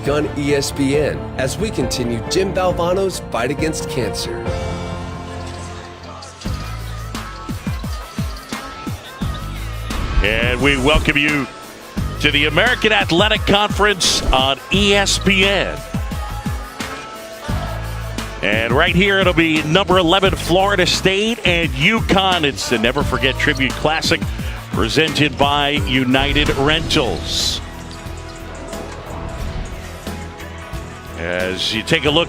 week on ESPN as we continue Jim Valvano's fight against cancer. And we welcome you to the American Athletic Conference on ESPN. And right here, it'll be number 11, Florida State and UConn. It's the Never Forget Tribute Classic presented by United Rentals. As you take a look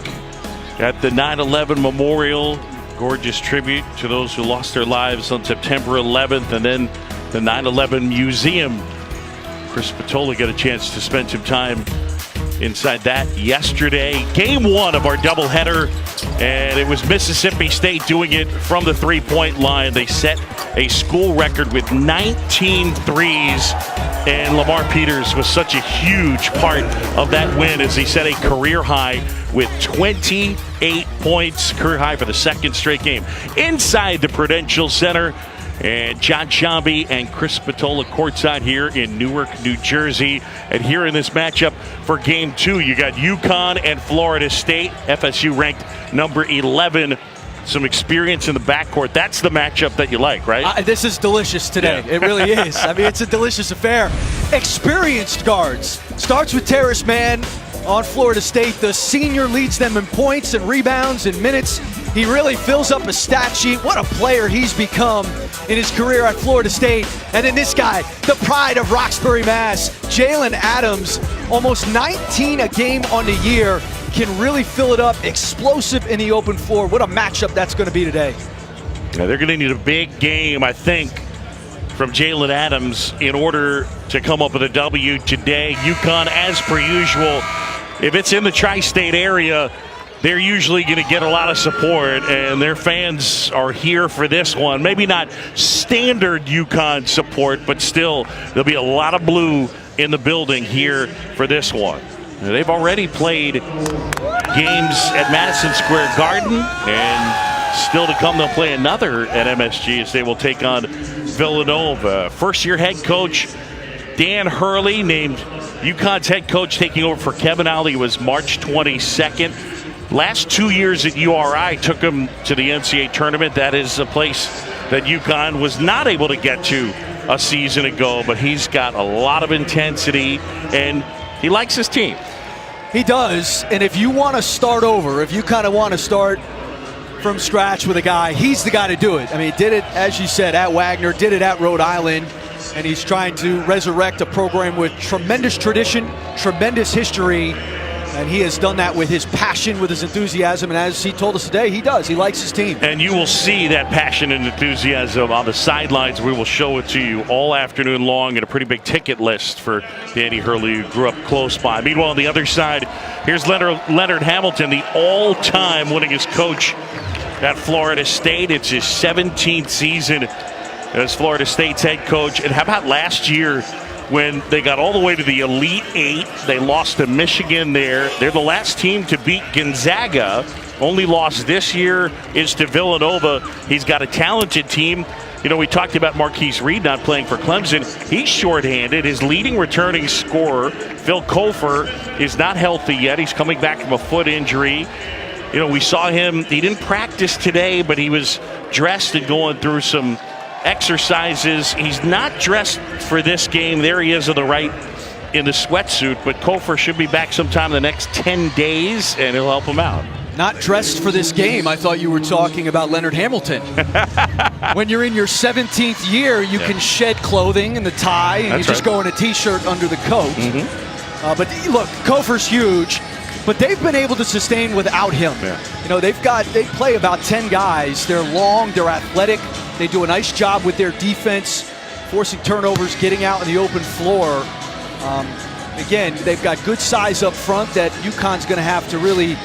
at the 9/11 Memorial, gorgeous tribute to those who lost their lives on September 11th, and then the 9/11 Museum. Chris Spatola got a chance to spend some time inside that yesterday. Game one of our doubleheader, and it was Mississippi State doing it from the three-point line. They set a school record with 19 threes, and Lamar Peters was such a huge part of that win as he set a career high with 28 points, career high for the second straight game. Inside the Prudential Center, and John Shambi and Chris Spatola courtside here in Newark, New Jersey. And here in this matchup for game two, you got UConn and Florida State. FSU ranked number 11. Some experience in the backcourt. That's the matchup that you like, right? This is delicious today. Yeah. It really is. I mean, it's a delicious affair. Experienced guards. Starts with Terrace Mann on Florida State. The senior leads them in points and rebounds and minutes. He really fills up a stat sheet. What a player he's become in his career at Florida State. And then this guy, the pride of Roxbury, Mass, Jalen Adams, almost 19 a game on the year, can really fill it up, explosive in the open floor. What a matchup that's going to be today. Yeah, they're going to need a big game, I think, from Jalen Adams in order to come up with a W today. UConn, as per usual, if it's in the tri-state area, they're usually going to get a lot of support, and their fans are here for this one. Maybe not standard UConn support, but still, there'll be a lot of blue in the building here for this one. Now, they've already played games at Madison Square Garden, and still to come, they'll play another at MSG as they will take on Villanova. First-year head coach Dan Hurley, named UConn's head coach, taking over for Kevin Ollie, was March 22nd. Last 2 years at URI took him to the NCAA tournament. That is a place that UConn was not able to get to a season ago, but he's got a lot of intensity, and he likes his team. He does, and if you want to start over, if you kind of want to start from scratch with a guy, he's the guy to do it. I mean, he did it, as you said, at Wagner, did it at Rhode Island, and he's trying to resurrect a program with tremendous tradition, tremendous history, and he has done that with his passion, with his enthusiasm, and as he told us today, he does. He likes his team. And you will see that passion and enthusiasm on the sidelines. We will show it to you all afternoon long, and a pretty big ticket list for Danny Hurley, who grew up close by. Meanwhile, on the other side, here's Leonard Hamilton, the all-time winningest coach at Florida State. It's his 17th season as Florida State's head coach. And how about last year, when they got all the way to the Elite Eight? They lost to Michigan there. They're the last team to beat Gonzaga. Only loss this year is to Villanova. He's got a talented team. You know, we talked about Marquise Reed not playing for Clemson. He's shorthanded. His leading returning scorer, Phil Kofer, is not healthy yet. He's coming back from a foot injury. You know, we saw him. He didn't practice today, but he was dressed and going through some exercises. He's not dressed for this game. There he is on the right in the sweatsuit, but Kofer should be back sometime in the next 10 days, and he'll help him out. Not dressed for this game. I thought you were talking about Leonard Hamilton. When you're in your 17th year, you can shed clothing and the tie, and you just go in a T-shirt under the coat. But look, Kofer's huge, but they've been able to sustain without him. You know, they play about 10 guys. They're long, they're athletic. They do a nice job with their defense, forcing turnovers, getting out in the open floor. Again, they've got good size up front that UConn's going to have to really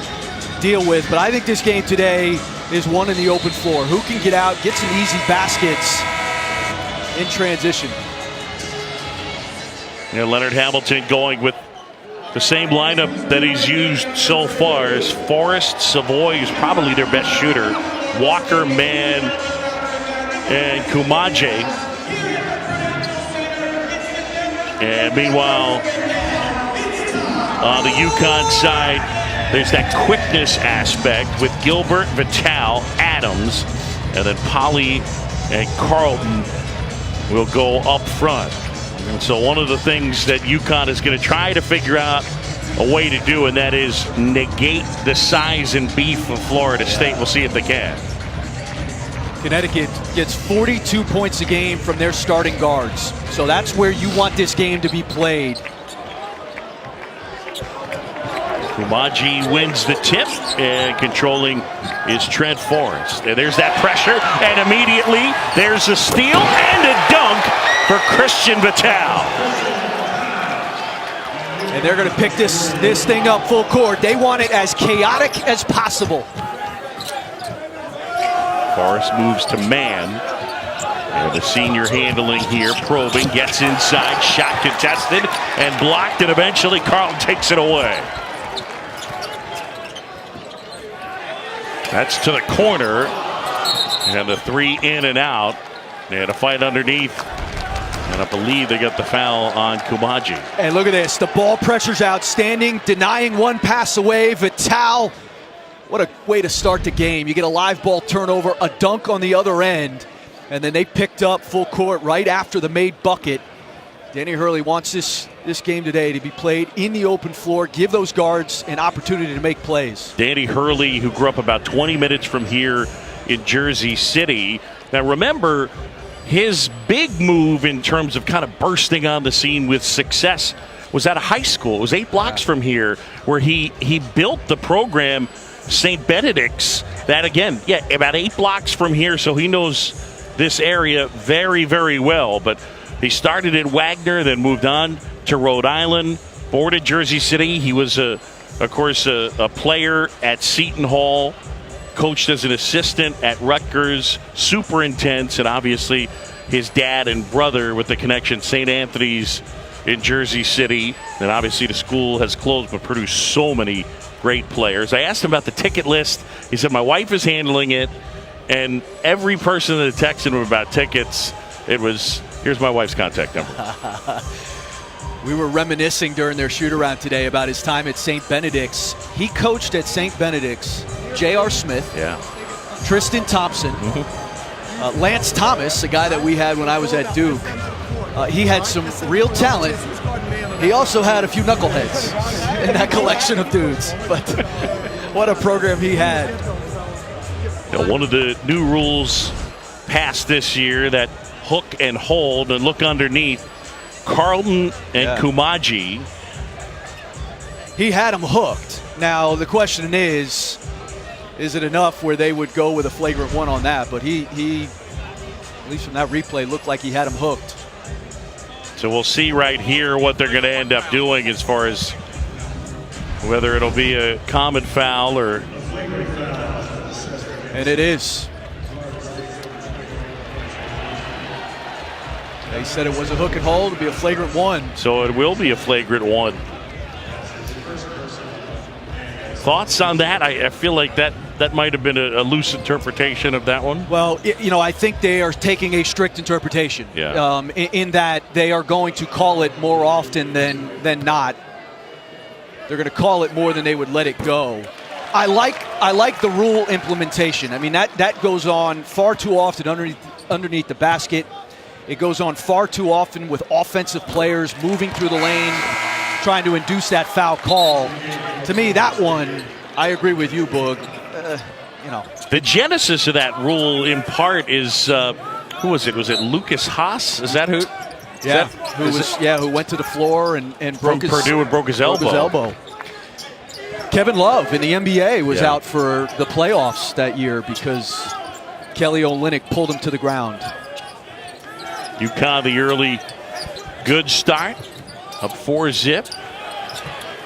deal with. But I think this game today is one in the open floor. Who can get out, get some easy baskets in transition? Yeah, Leonard Hamilton going with the same lineup that he's used so far. Is Forrest Savoy, who's probably their best shooter, Walker, Mann, and Kumaje. And meanwhile, On the UConn side, there's that quickness aspect with Gilbert, Vitale, Adams, and then Polly and Carlton will go up front. And so one of the things that UConn is going to try to figure out a way to do, and that is negate the size and beef of Florida State. We'll see if they can. Connecticut gets 42 points a game from their starting guards. So that's where you want this game to be played. Kumaji wins the tip, and controlling is Trent Forrest. And there's that pressure, and immediately there's a steal and a dunk for Christian Vitale. And they're going to pick this thing up full court. They want it as chaotic as possible. Forrest moves to man. And the senior handling here, probing, gets inside, shot contested, and blocked, and eventually Carlton takes it away. That's to the corner, and the three in and out. They had a fight underneath, and I believe they got the foul on Kumaji. And look at this, the ball pressure's outstanding, denying one pass away. Vitale, what a way to start the game. You get a live ball turnover, a dunk on the other end, and then they picked up full court right after the made bucket. Danny Hurley wants this game today to be played in the open floor, give those guards an opportunity to make plays. Danny Hurley, who grew up about 20 minutes from here in Jersey City. Now remember, his big move in terms of kind of bursting on the scene with success was at a high school. It was 8 blocks from here, where he built the program, St. Benedict's, that again, about 8 blocks from here, so he knows this area very, very well. But he started at Wagner, then moved on to Rhode Island, boarded Jersey City. He was, of course, a player at Seton Hall, coached as an assistant at Rutgers, super intense, and obviously his dad and brother with the connection, St. Anthony's in Jersey City. And obviously the school has closed but produced so many great players. I asked him about the ticket list. He said, my wife is handling it, and every person that texted him about tickets, it was, here's my wife's contact number. We were reminiscing during their shoot-around today about his time at St. Benedict's. He coached at St. Benedict's J.R. Smith, Tristan Thompson, Lance Thomas, a guy that we had when I was at Duke. He had some real talent. He also had a few knuckleheads in that collection of dudes. But what a program he had. Now, one of the new rules passed this year, that hook and hold and look underneath. Carlton and Kumaji. He had him hooked. Now the question is it enough where they would go with a flagrant one on that? But he at least from that replay, looked like he had him hooked. So we'll see right here what they're going to end up doing as far as whether it'll be a common foul or. And it is. They said it was a hook and hold. It'll be a flagrant one. So it will be a flagrant one. Thoughts on that? I feel like that might have been a loose interpretation of that one. Well, I think they are taking a strict interpretation. Yeah. In that they are going to call it more often than not. They're going to call it more than they would let it go. I like the rule implementation. I mean, that goes on far too often underneath the basket. It goes on far too often with offensive players moving through the lane, trying to induce that foul call. To me, that one, I agree with you, Boog. The genesis of that rule, in part, is who was it? Was it Lucas Haas? Is that who? Yeah, who went to the floor and broke his Purdue and broke his elbow. Kevin Love in the NBA was out for the playoffs that year because Kelly Olynyk pulled him to the ground. UConn, the early good start, up 4-zip.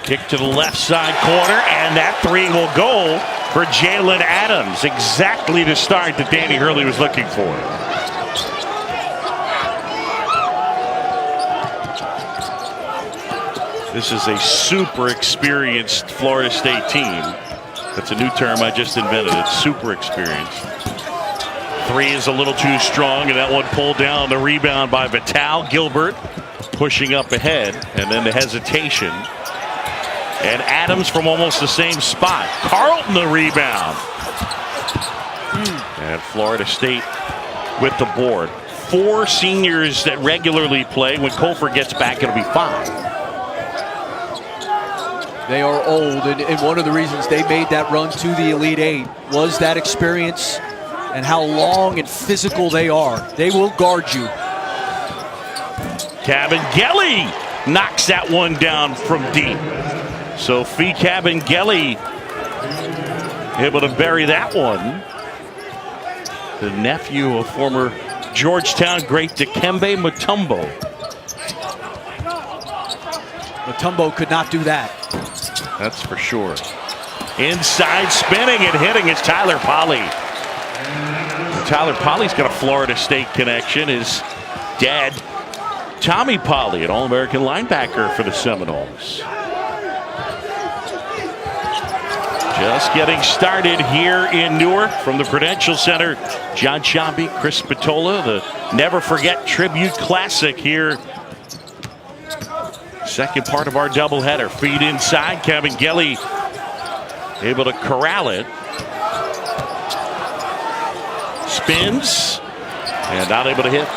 Kick to the left side corner, and that three will go for Jalen Adams. Exactly the start that Danny Hurley was looking for. This is a super experienced Florida State team. That's a new term I just invented. It's super experienced. Three is a little too strong, and that one pulled down. The rebound by Vitale. Gilbert pushing up ahead, and then the hesitation. And Adams from almost the same spot. Carlton the rebound. And Florida State with the board. 4 seniors that regularly play. When Cofer gets back, it'll be 5. They are old, and one of the reasons they made that run to the Elite Eight was that experience and how long and physical they are. They will guard you. Cabangeli knocks that one down from deep. So Fee Cabangeli able to bury that one. The nephew of former Georgetown great Dikembe Mutombo. Mutombo could not do that. That's for sure. Inside spinning and hitting is Tyler Polley. Tyler Polley's got a Florida State connection. His dad, Tommy Polley, an All-American linebacker for the Seminoles. Just getting started here in Newark from the Prudential Center. John Shambi, Chris Spatola, the Never Forget Tribute Classic here. Second part of our doubleheader. Feed inside. Cabangeli able to corral it. Spins and not able to hit.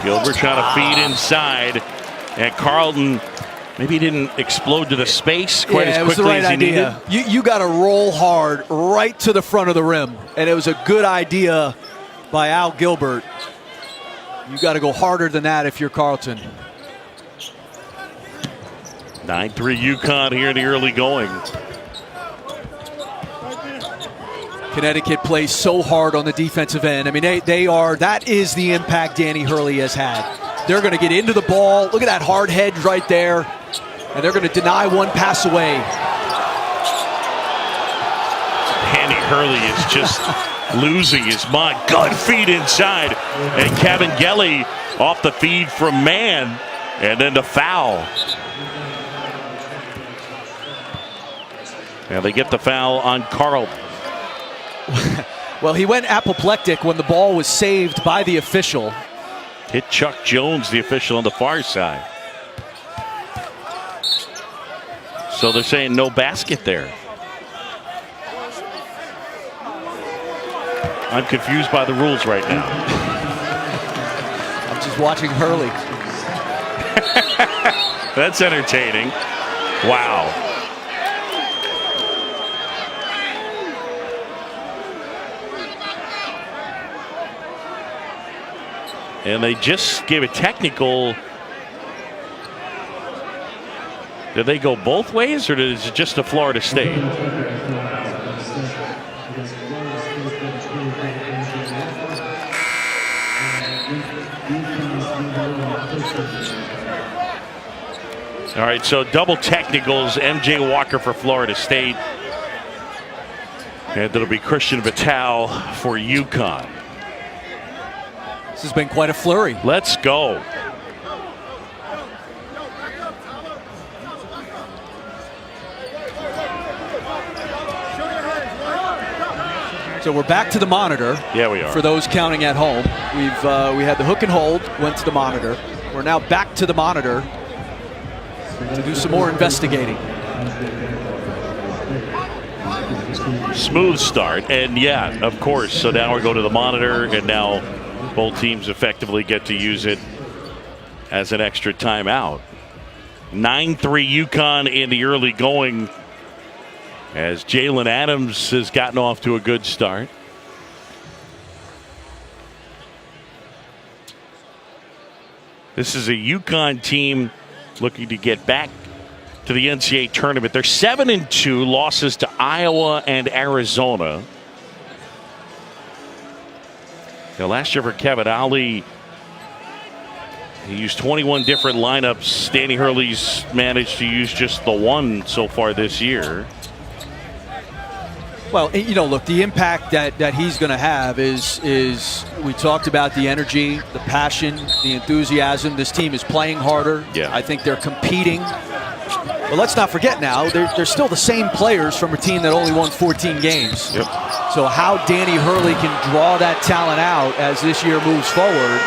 Gilbert trying to feed inside, and Carlton maybe didn't explode to the space quite as quickly as he needed. You got to roll hard right to the front of the rim, and it was a good idea by Al Gilbert. You got to go harder than that if you're Carlton. 9-3 UConn here in the early going. Connecticut plays so hard on the defensive end. I mean, that is the impact Danny Hurley has had. They're going to get into the ball. Look at that hard hedge right there. And they're going to deny one pass away. Danny Hurley is just losing his mind. Gun feed inside. And Cabangeli off the feed from man. And then the foul. And they get the foul on Carlton. Well, he went apoplectic when the ball was saved by the official. Hit Chuck Jones, the official on the far side. So they're saying no basket there. I'm confused by the rules right now. I'm just watching Hurley. That's entertaining. Wow. And they just gave a technical. Did they go both ways, or is it just a Florida State? All right, so double technicals. MJ Walker for Florida State. And it'll be Christian Vital for UConn. This has been quite a flurry. Let's go. So we're back to the monitor. Yeah, we are. For those counting at home, we had the hook and hold, went to the monitor. We're now back to the monitor to do some more investigating. Smooth start, and yeah, of course. So now we go to the monitor, and now both teams effectively get to use it as an extra timeout. 9-3 UConn in the early going, as Jalen Adams has gotten off to a good start. This is a UConn team looking to get back to the NCAA tournament. They're 7-2, losses to Iowa and Arizona. Now, last year for Kevin Ollie, he used 21 different lineups. Danny Hurley's managed to use just the one so far this year. Well, you know, look, the impact that he's going to have is we talked about the energy, the passion, the enthusiasm. This team is playing harder. Yeah. I think they're competing. But let's not forget now, they're still the same players from a team that only won 14 games. Yep. So how Danny Hurley can draw that talent out as this year moves forward,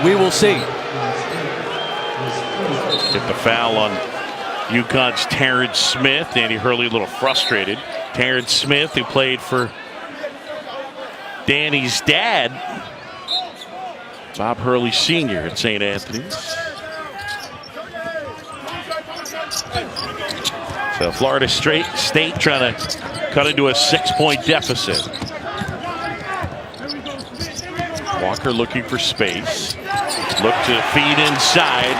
we will see. Get the foul on UConn's Terrence Smith. Danny Hurley a little frustrated. Terrence Smith, who played for Danny's dad, Bob Hurley Sr. at St. Anthony's. So Florida State trying to cut into a 6-point deficit. Walker looking for space. Look to feed inside.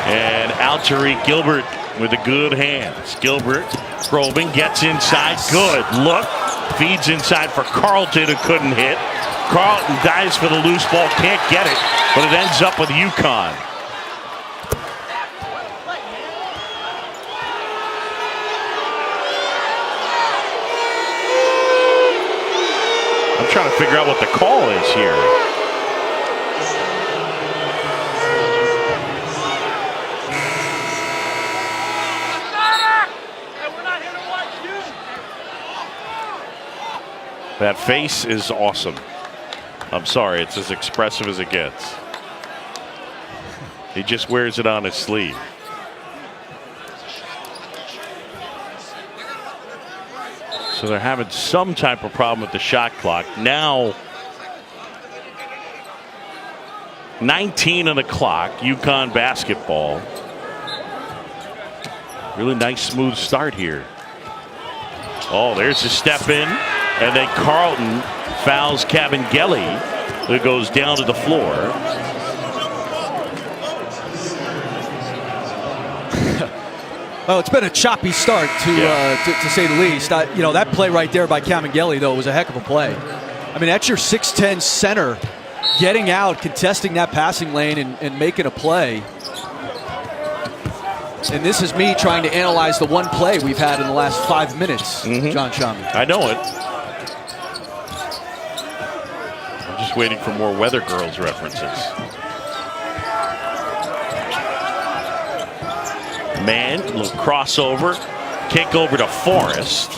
And out to Tariq Gilbert with the good hands. Gilbert probing, gets inside. Good look. Feeds inside for Carlton, who couldn't hit. Carlton dives for the loose ball, can't get it, but it ends up with UConn. I'm trying to figure out what the call is here. That face is awesome. I'm sorry, it's as expressive as it gets. He just wears it on his sleeve. So they're having some type of problem with the shot clock. Now 19 on the clock, UConn basketball. Really nice smooth start here. Oh, there's a step in. And then Carlton fouls Cabangeli, who goes down to the floor. Well, it's been a choppy start to say the least. You know, that play right there by Cabangeli, though, was a heck of a play. I mean, that's your 6'10" center getting out, contesting that passing lane and making a play. And this is me trying to analyze the one play we've had in the last 5 minutes, John Shammy. I know it. Just waiting for more Weather Girls references. Man, a little crossover. Kick over to Forrest.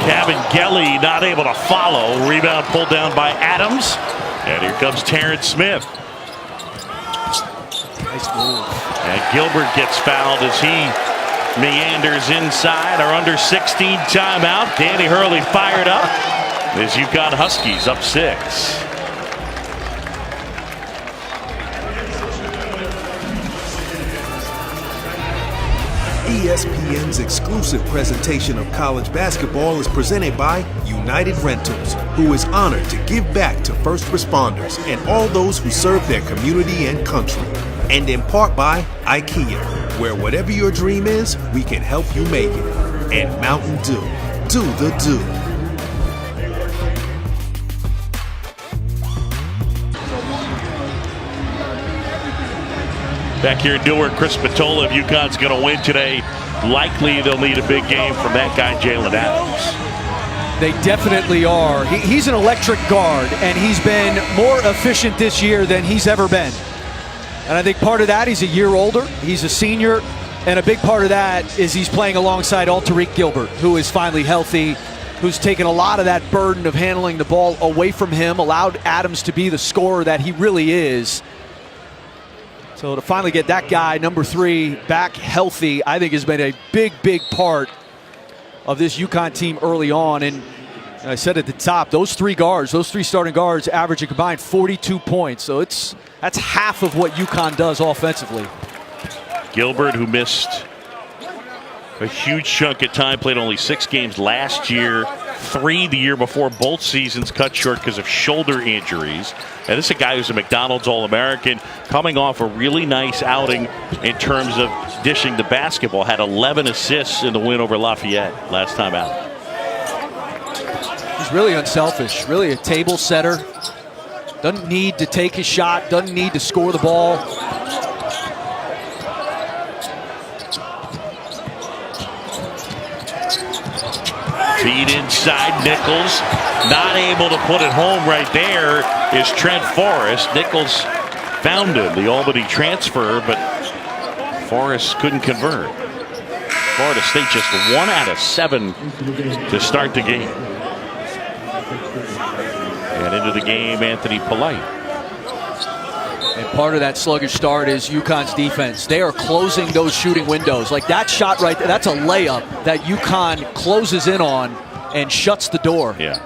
Cabangeli not able to follow. Rebound pulled down by Adams. And here comes Terrence Smith. Nice move. And Gilbert gets fouled as he meanders inside. Our under 16 timeout. Danny Hurley fired up. As UConn Huskies up 6. ESPN's exclusive presentation of college basketball is presented by United Rentals, who is honored to give back to first responders and all those who serve their community and country. And in part by IKEA, where whatever your dream is, we can help you make it. And Mountain Dew. Do the do. Back here in Newark, Chris Matola of UConn's going to win today. Likely they'll need a big game from that guy, Jalen Adams. They definitely are. He's an electric guard, and he's been more efficient this year than he's ever been. And I think part of that, he's a year older. He's a senior. And a big part of that is he's playing alongside Tariq Gilbert, who is finally healthy, who's taken a lot of that burden of handling the ball away from him, allowed Adams to be the scorer that he really is. So to finally get that guy, number 3, back healthy, I think has been a big, big part of this UConn team early on. And I said at the top, those 3 guards, those 3 starting guards average a combined 42 points. So that's half of what UConn does offensively. Gilbert, who missed a huge chunk of time, played only 6 games last year, 3 the year before, both seasons cut short because of shoulder injuries. And this is a guy who's a McDonald's All-American, coming off a really nice outing in terms of dishing the basketball. Had 11 assists in the win over Lafayette last time out. He's really unselfish, really a table setter. Doesn't need to take his shot, doesn't need to score the ball. Feed inside, Nichols. Not able to put it home right there is Trent Forrest. Nichols found him, the Albany transfer, but Forrest couldn't convert. Florida State just 1 out of 7 to start the game. And into the game, Anthony Polite. And part of that sluggish start is UConn's defense. They are closing those shooting windows. Like that shot right there, that's a layup that UConn closes in on and shuts the door. Yeah.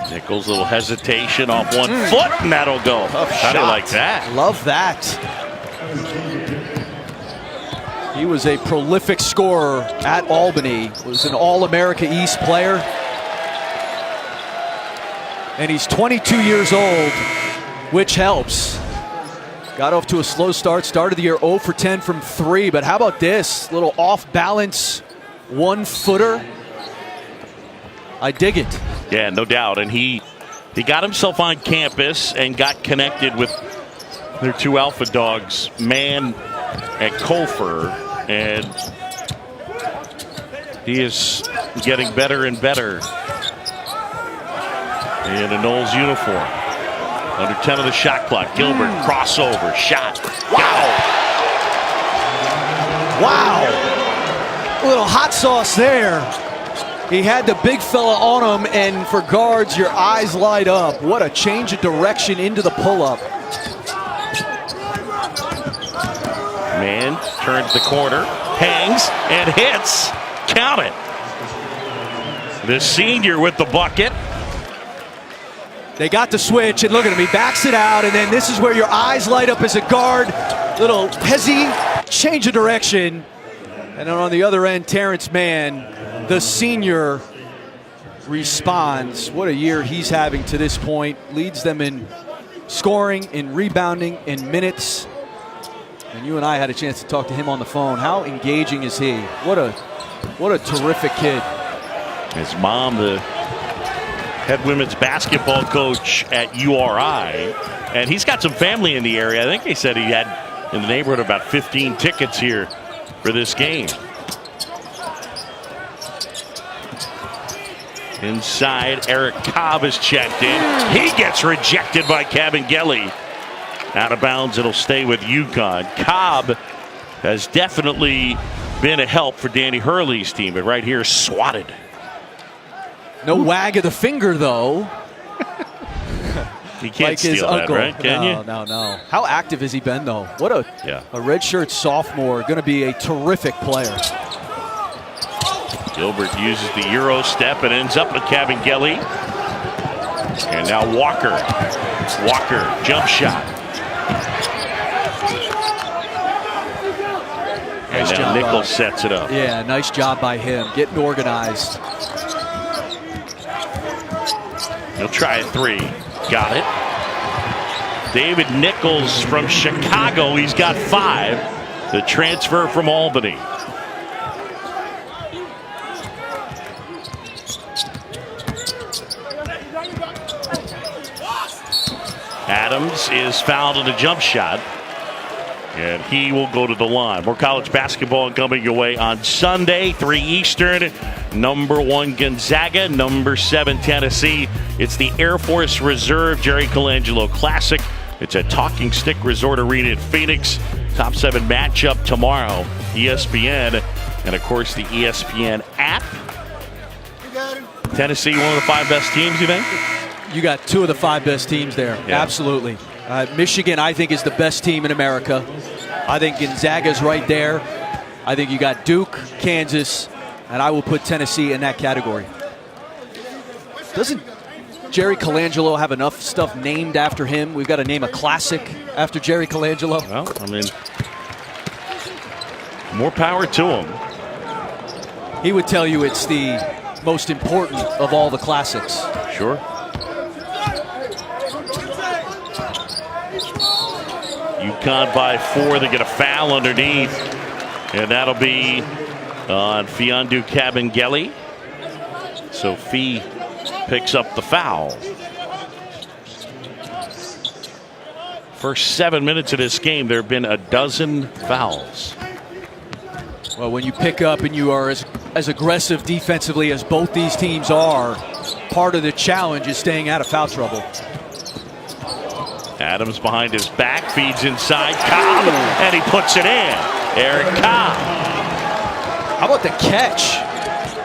Nichols, a little hesitation off one foot, and that'll go. How do you like that? Love that. He was a prolific scorer at Albany. Was an All-America East player. And he's 22 years old, which helps. Got off to a slow start. Started the year 0 for 10 from 3. But how about this? Little off-balance one-footer. I dig it. Yeah, no doubt. And he got himself on campus and got connected with their two alpha dogs, Mann and Colfer. And he is getting better and better in a Knowles uniform. Under 10 of the shot clock. Gilbert, crossover, shot. Wow. Wow. A little hot sauce there. He had the big fella on him, and for guards, your eyes light up. What a change of direction into the pull-up. Mann turns the corner, hangs, and hits. Count it. The senior with the bucket. They got the switch, and look at him. He backs it out, and then this is where your eyes light up as a guard. Little hezzy, change of direction. And then on the other end, Terrence Mann, the senior, responds. What a year he's having to this point. Leads them in scoring, in rebounding, in minutes. And you and I had a chance to talk to him on the phone. How engaging is he? What a terrific kid. His mom, the head women's basketball coach at URI. And he's got some family in the area. I think they said he had in the neighborhood about 15 tickets here for this game. Inside, Eric Cobb is checked in. He gets rejected by Cabangeli. Out of bounds, it'll stay with UConn. Cobb has definitely been a help for Danny Hurley's team, but right here, swatted. No wag of the finger, though. You can't like steal his that, uncle. right? Can you? No. How active has he been, though? What a redshirt sophomore, going to be a terrific player. Gilbert uses the Euro step and ends up with Cabangeli. And now Walker. Walker, jump shot. And now Nichols sets it up. Yeah, nice job by him, getting organized. He'll try a three. Got it. David Nichols from Chicago. He's got 5. The transfer from Albany. Adams is fouled on a jump shot. And he will go to the line. More college basketball coming your way on Sunday, 3 Eastern. Number 1 Gonzaga, number 7 Tennessee. It's the Air Force Reserve Jerry Colangelo Classic. It's at Talking Stick Resort Arena in Phoenix. Top 7 matchup tomorrow. ESPN and of course the ESPN app. Tennessee, one of the 5 best teams, you think? You got 2 of the 5 best teams there. Yeah. Absolutely. Michigan, I think, is the best team in America. I think Gonzaga's right there. I think you got Duke, Kansas, and I will put Tennessee in that category. Doesn't Jerry Colangelo have enough stuff named after him? We've got to name a classic after Jerry Colangelo. Well, I mean, more power to him. He would tell you it's the most important of all the classics. Sure. UConn by 4. They get a foul underneath. And that'll be on Fiondu Cabangeli. So Fee picks up the foul. First 7 minutes of this game, there have been a dozen fouls. Well, when you pick up and you are as aggressive defensively as both these teams are, part of the challenge is staying out of foul trouble. Adams behind his back, feeds inside Cobb, and he puts it in. Eric Cobb. How about the catch?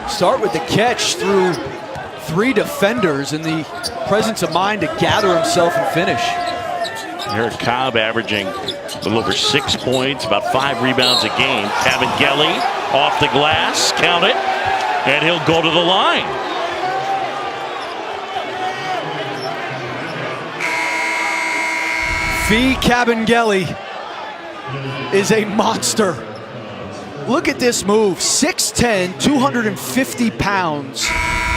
Start with the catch through 3 defenders and the presence of mind to gather himself and finish. Eric Cobb averaging a little over 6 points, about 5 rebounds a game. Kabengele off the glass, count it, and he'll go to the line. Fee Kabengele is a monster. Look at this move, 6'10", 250 pounds.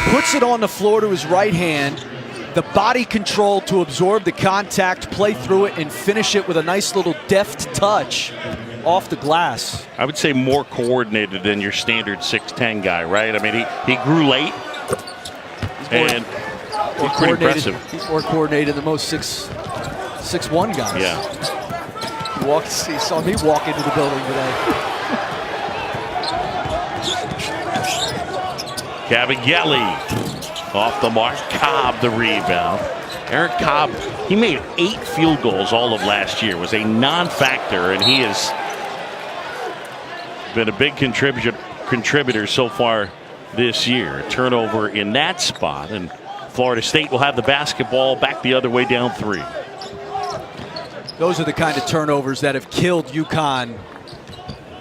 Puts it on the floor to his right hand. The body control to absorb the contact, play through it, and finish it with a nice little deft touch off the glass. I would say more coordinated than your standard 6'10" guy, right? I mean, he grew late, and he's pretty impressive. He's more coordinated than most 6'1" guys. Yeah. He saw me walk into the building today. Kabengele off the mark. Cobb the rebound. Eric Cobb, he made 8 field goals all of last year, was a non-factor, and he has been a big contributor so far this year. A turnover in that spot, and Florida State will have the basketball back the other way, down 3. Those are the kind of turnovers that have killed UConn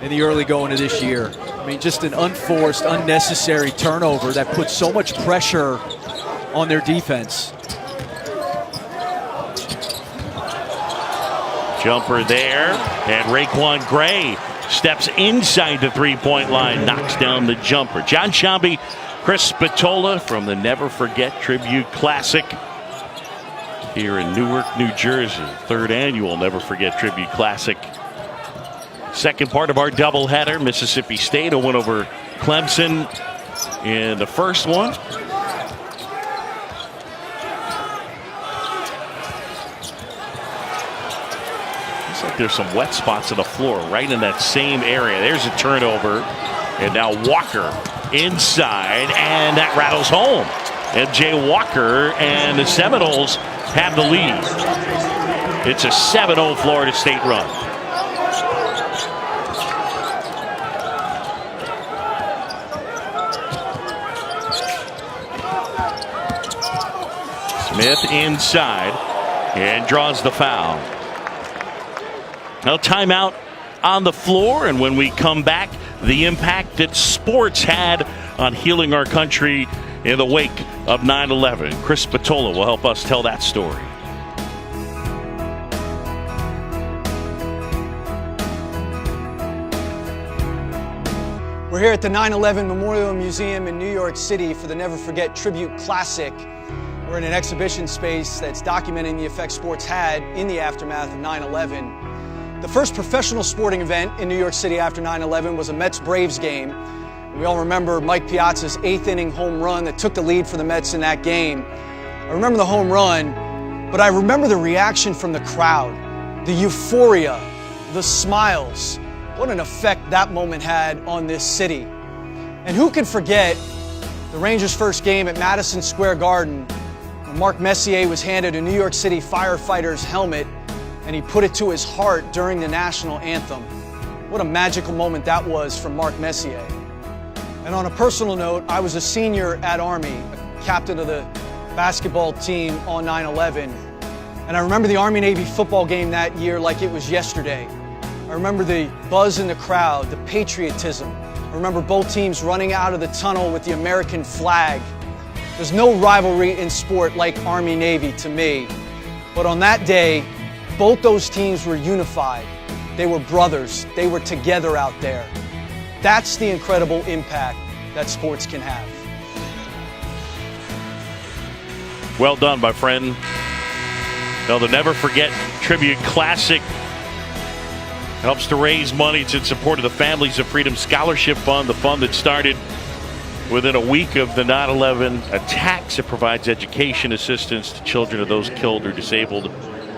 in the early going of this year. I mean, just an unforced, unnecessary turnover that puts so much pressure on their defense. Jumper there, and Raekwon Gray steps inside the 3-point line, knocks down the jumper. John Shambi, Chris Spatola from the Never Forget Tribute Classic here in Newark, New Jersey. 3rd annual Never Forget Tribute Classic. Second part of our doubleheader. Mississippi State will win over Clemson in the first one. Looks like there's some wet spots on the floor right in that same area. There's a turnover, and now Walker inside, and that rattles home. MJ Walker and the Seminoles have the lead. It's a 7-0 Florida State run. Smith inside and draws the foul. Now timeout on the floor, and when we come back, the impact that sports had on healing our country in the wake of 9/11. Chris Spatola will help us tell that story. We're here at the 9/11 Memorial Museum in New York City for the Never Forget Tribute Classic. We're in an exhibition space that's documenting the effect sports had in the aftermath of 9/11. The first professional sporting event in New York City after 9/11 was a Mets-Braves game. We all remember Mike Piazza's 8th inning home run that took the lead for the Mets in that game. I remember the home run, but I remember the reaction from the crowd, the euphoria, the smiles. What an effect that moment had on this city. And who can forget the Rangers' first game at Madison Square Garden, when Mark Messier was handed a New York City firefighter's helmet and he put it to his heart during the national anthem. What a magical moment that was from Mark Messier. And on a personal note, I was a senior at Army, a captain of the basketball team on 9/11. And I remember the Army-Navy football game that year like it was yesterday. I remember the buzz in the crowd, the patriotism. I remember both teams running out of the tunnel with the American flag. There's no rivalry in sport like Army-Navy to me. But on that day, both those teams were unified. They were brothers. They were together out there. That's the incredible impact that sports can have. Well done, my friend. Now, the Never Forget Tribute Classic helps to raise money. It's in support of the Families of Freedom Scholarship Fund, the fund that started within a week of the 9/11 attacks. It provides education assistance to children of those killed or disabled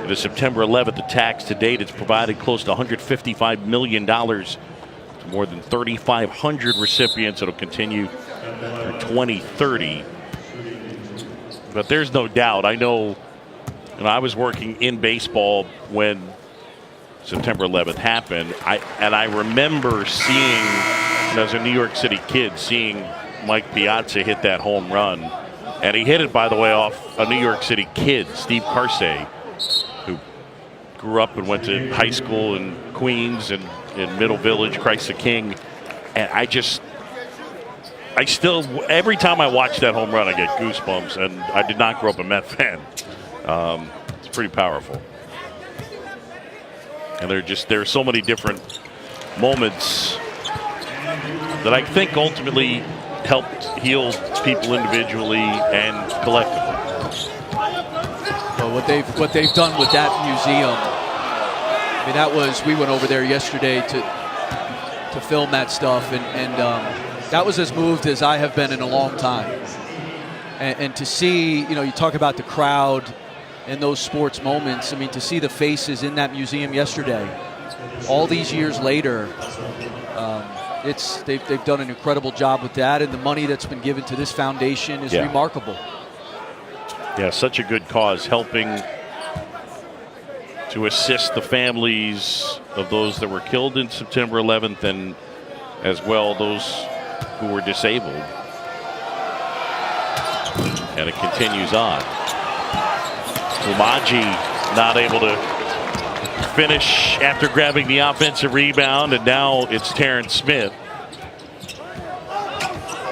in the September 11th attacks. To date, it's provided close to $155 million to more than 3,500 recipients. It'll continue through 2030. But there's no doubt. I know, I was working in baseball when September 11th happened. I remember seeing, as a New York City kid, seeing Mike Piazza hit that home run. And he hit it, by the way, off a New York City kid, Steve Carsey, who grew up and went to high school in Queens and in Middle Village, Christ the King. And I still, every time I watch that home run, I get goosebumps. And I did not grow up a Met fan. It's pretty powerful. And there are so many different moments that I think ultimately helped heal people individually and collectively. Well, what they've done with that museum, I mean, that was, we went over there yesterday to film that stuff, and that was as moved as I have been in a long time. And to see, you talk about the crowd and those sports moments. I mean, to see the faces in that museum yesterday, all these years later, they've done an incredible job with that, and the money that's been given to this foundation is remarkable. Yeah, such a good cause, helping to assist the families of those that were killed in September 11th, and as well those who were disabled. And it continues on. Umaji not able to finish after grabbing the offensive rebound, and now it's Terrence Smith.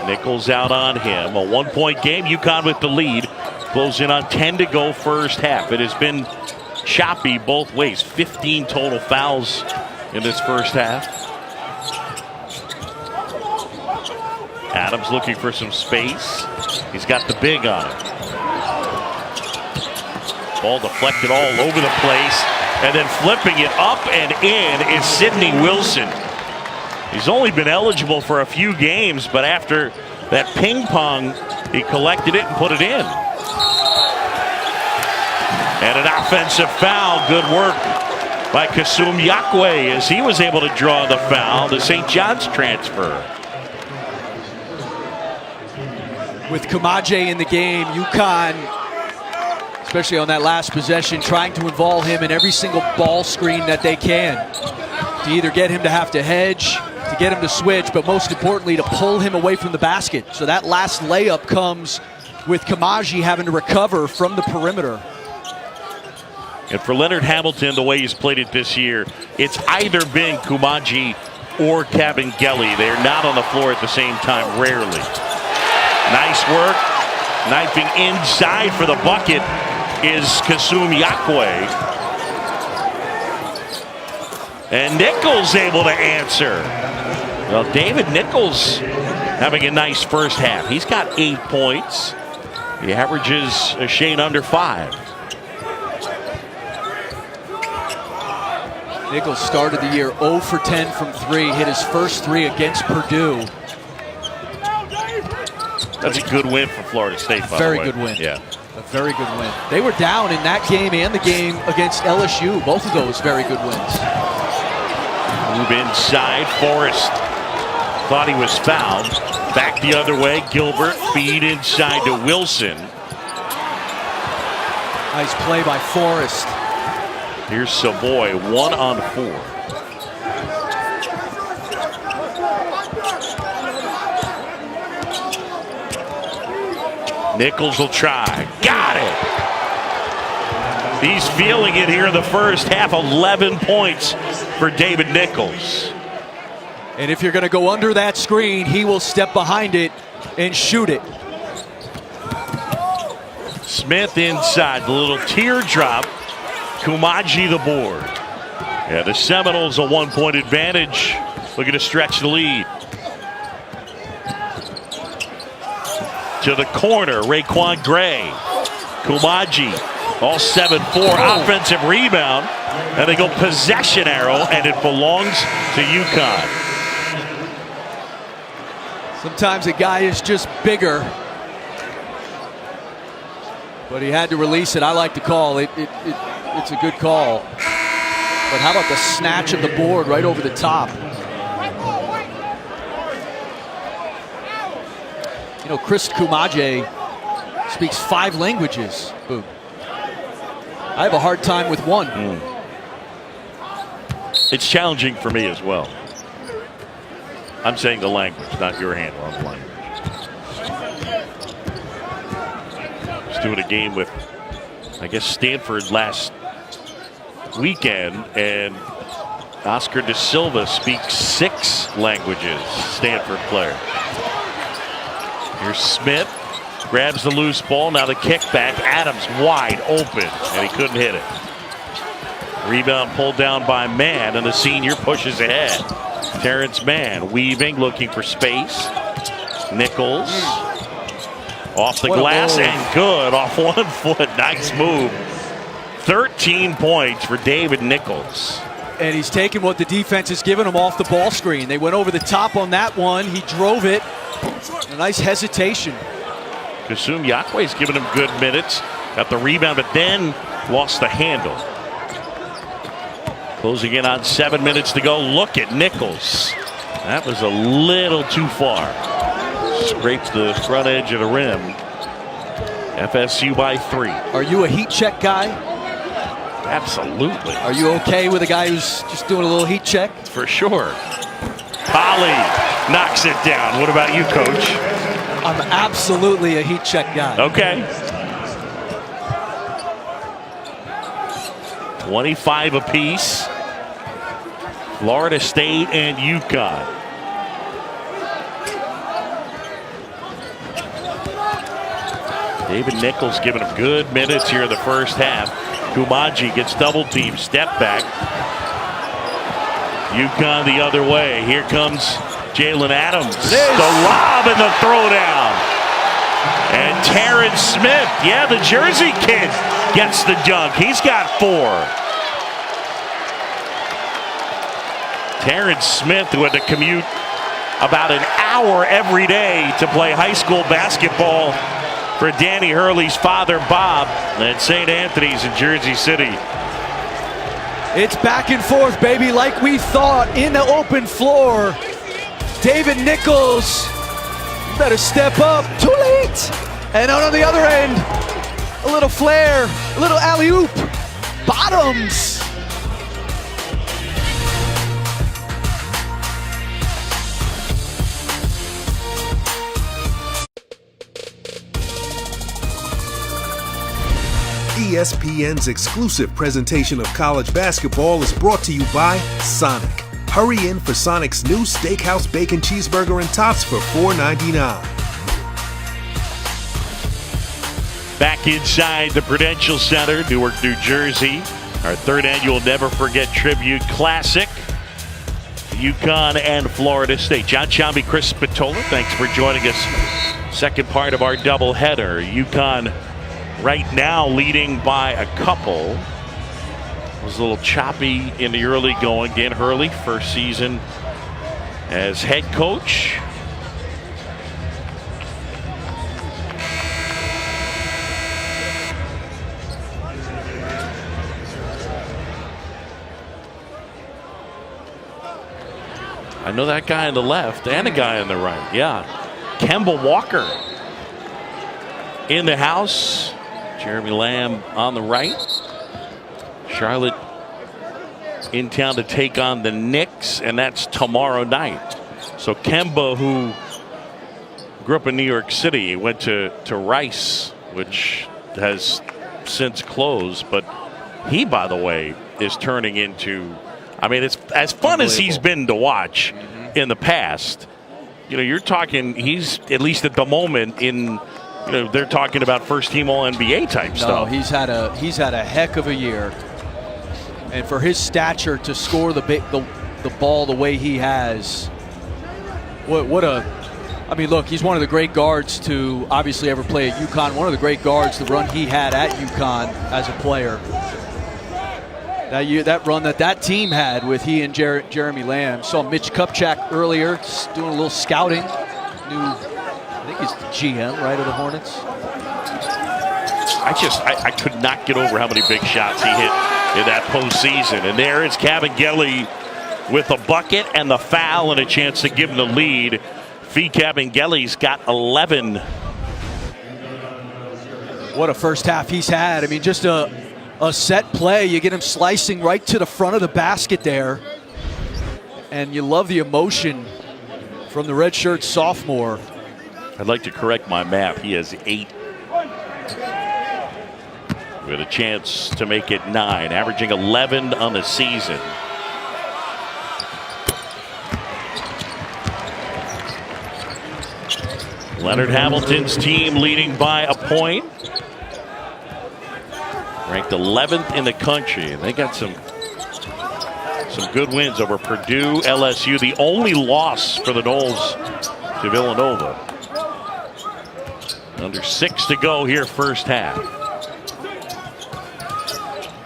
Nichols out on him. A 1-point game. UConn with the lead. Close in on 10 to go first half. It has been choppy both ways. 15 total fouls in this first half. Adams looking for some space. He's got the big on him. Ball deflected all over the place. And then flipping it up and in is Sidney Wilson. He's only been eligible for a few games, but after that ping pong, he collected it and put it in. And an offensive foul. Good work by Kasum Yakwe as he was able to draw the foul. The St. John's transfer. With Kamaje in the game, UConn, especially on that last possession, trying to involve him in every single ball screen that they can, to either get him to have to hedge, to get him to switch, but most importantly to pull him away from the basket. So that last layup comes with Kamaji having to recover from the perimeter. And for Leonard Hamilton, the way he's played it this year, it's either been Kamaji or Kabengele. They're not on the floor at the same time, rarely. Nice work. Knifing inside for the bucket is Kasum Yakwe. And Nichols able to answer. Well, David Nichols having a nice first half. He's got 8 points. He averages a shade under 5. Nichols started the year 0 for 10 from 3, hit his first 3 against Purdue. That's a good win for Florida State, by the way. Very good win. Yeah. A very good win. They were down in that game and the game against LSU. Both of those very good wins. Move inside. Forrest thought he was fouled. Back the other way. Gilbert feed inside to Wilson. Nice play by Forrest. Here's Savoy, 1 on 4. Nichols will try. Got it. He's feeling it here in the first half. 11 points for David Nichols. And if you're going to go under that screen, he will step behind it and shoot it. Smith inside. The little teardrop. Kamaji the board. Yeah, the Seminoles a 1-point advantage. Looking to stretch the lead. To the corner, Raekwon Gray. Kamaji, all 7-4, offensive rebound. And they go possession arrow, and it belongs to UConn. Sometimes a guy is just bigger. But he had to release it. I like the call. It's a good call. But how about the snatch of the board right over the top? You know, Chris Kamaje speaks 5 languages. Boom. I have a hard time with one. It's challenging for me as well. I'm saying the language, not your handle on the language. was doing a game with, I guess, Stanford last weekend, and Oscar da Silva speaks 6 languages, Stanford player. Here's Smith, grabs the loose ball, now the kick back. Adams wide open, and he couldn't hit it. Rebound pulled down by Mann, and the senior pushes ahead. Terrence Mann weaving, looking for space. Nichols off the glass and good off 1 foot. Nice move. 13 points for David Nichols. And he's taken what the defense has given him off the ball screen. They went over the top on that one. He drove it. A nice hesitation. Kasum Yakwe's given him good minutes. Got the rebound, but then lost the handle. Closing in on 7 minutes to go. Look at Nichols. That was a little too far. Scrapes the front edge of the rim. FSU by 3. Are you a heat check guy? Absolutely. Are you okay with a guy who's just doing a little heat check? For sure. Polly knocks it down. What about you, Coach? I'm absolutely a heat check guy. Okay. 25 apiece. Florida State and UConn. David Nichols giving him good minutes here in the first half. Kumaji gets double teamed, step back. UConn the other way. Here comes Jalen Adams. The lob and the throwdown. And Terrence Smith, yeah, the Jersey kid, gets the dunk. He's got 4. Terrence Smith, who had to commute about an hour every day to play high school basketball for Danny Hurley's father, Bob, at St. Anthony's in Jersey City. It's back and forth, baby, like we thought, in the open floor. David Nichols, you better step up. Too late. And out on the other end, a little flare, a little alley-oop. Bottoms. ESPN's exclusive presentation of college basketball is brought to you by Sonic. Hurry in for Sonic's new Steakhouse Bacon Cheeseburger and Tots for $4.99. Back inside the Prudential Center, Newark, New Jersey. Our 3rd annual Never Forget Tribute Classic. UConn and Florida State. John Chambi, Chris Spatola, thanks for joining us. Second part of our doubleheader. UConn right now leading by a couple. It was a little choppy in the early going. Dan Hurley, first season as head coach. I know that guy on the left and a guy on the right. Yeah. Kemba Walker in the house. Jeremy Lamb on the right. Charlotte in town to take on the Knicks, and that's tomorrow night. So Kemba, who grew up in New York City, went to Rice, which has since closed. But he, by the way, is turning into, I mean, it's as fun as he's been to watch in the past. You know, you're talking, he's, at least at the moment, in, you know, they're talking about first team all NBA type stuff. He's had a heck of a year, and for his stature to score the ball the way he has, I mean, look, he's one of the great guards to obviously ever play at UConn. One of the great guards, the run he had at UConn as a player. That run that team had with he and Jeremy Lamb. Saw Mitch Kupchak earlier doing a little scouting. I think he's the GM, right, of the Hornets. I could not get over how many big shots he hit in that postseason. And there is Kabengele with a bucket and the foul and a chance to give him the lead. Fee Kabengele's got 11. What a first half he's had. I mean, just a set play. You get him slicing right to the front of the basket there. And you love the emotion from the redshirt sophomore. I'd like to correct my math. He has 8 with a chance to make it 9, averaging 11 on the season. Leonard Hamilton's team leading by a point. Ranked 11th in the country. They got some good wins over Purdue, LSU. The only loss for the Noles to Villanova. Under 6 to go here, first half.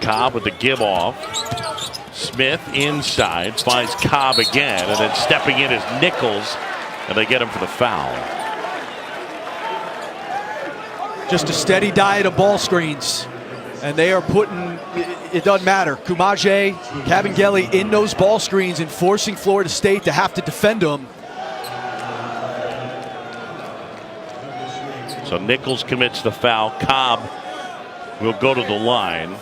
Cobb with the give off. Smith inside, finds Cobb again, and then stepping in is Nichols, and they get him for the foul. Just a steady diet of ball screens. And they are putting, it doesn't matter, Kumaje, Kabengele in those ball screens and forcing Florida State to have to defend them. So Nichols commits the foul. Cobb will go to the line.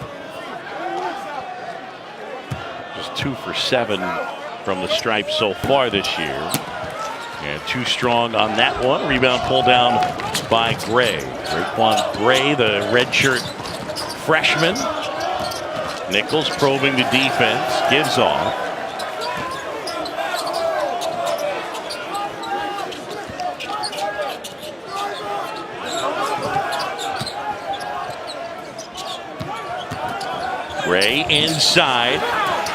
Just 2 for 7 from the stripe so far this year. And too strong on that one. Rebound pulled down by Gray. Raekwon Gray, the redshirt freshman. Nichols probing the defense, gives off. Gray inside,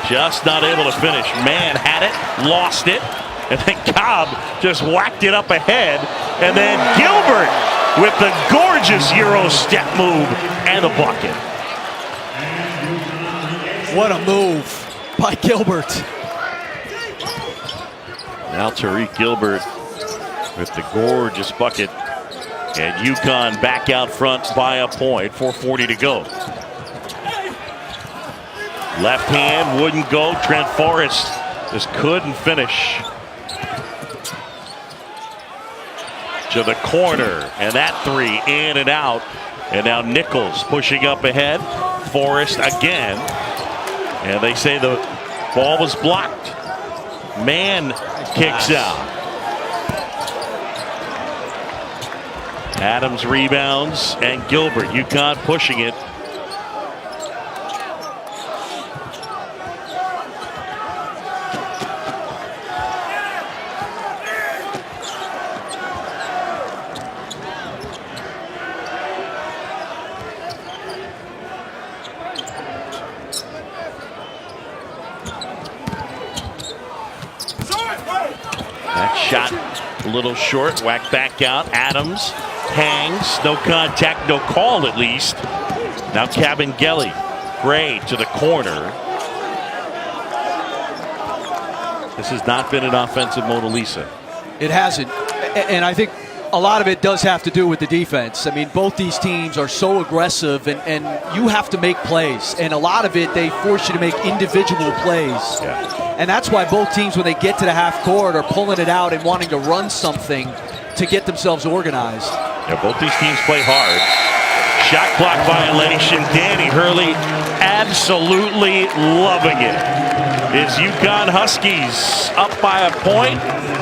just not able to finish. Man had it, lost it, and then Cobb just whacked it up ahead, and then Gilbert with the gorgeous Euro step move and the bucket. What a move by Gilbert. Now Tariq Gilbert with the gorgeous bucket. And UConn back out front by a point. 4:40 to go. Left hand wouldn't go. Trent Forrest just couldn't finish. To the corner, and that 3 in and out. And now Nichols pushing up ahead. Forrest again. And they say the ball was blocked. Man kicks out. Adams rebounds, and Gilbert, UConn pushing it. Shot a little short, whacked back out. Adams hangs, no contact, no call at least. Now Kabengele, Gray to the corner. This has not been an offensive Mona Lisa. It hasn't, and I think a lot of it does have to do with the defense. I mean, both these teams are so aggressive, and you have to make plays. And a lot of it, they force you to make individual plays. Yeah. And that's why both teams, when they get to the half court, are pulling it out and wanting to run something to get themselves organized. Yeah, both these teams play hard. Shot clock violation. Danny Hurley absolutely loving it. His UConn Huskies up by a point.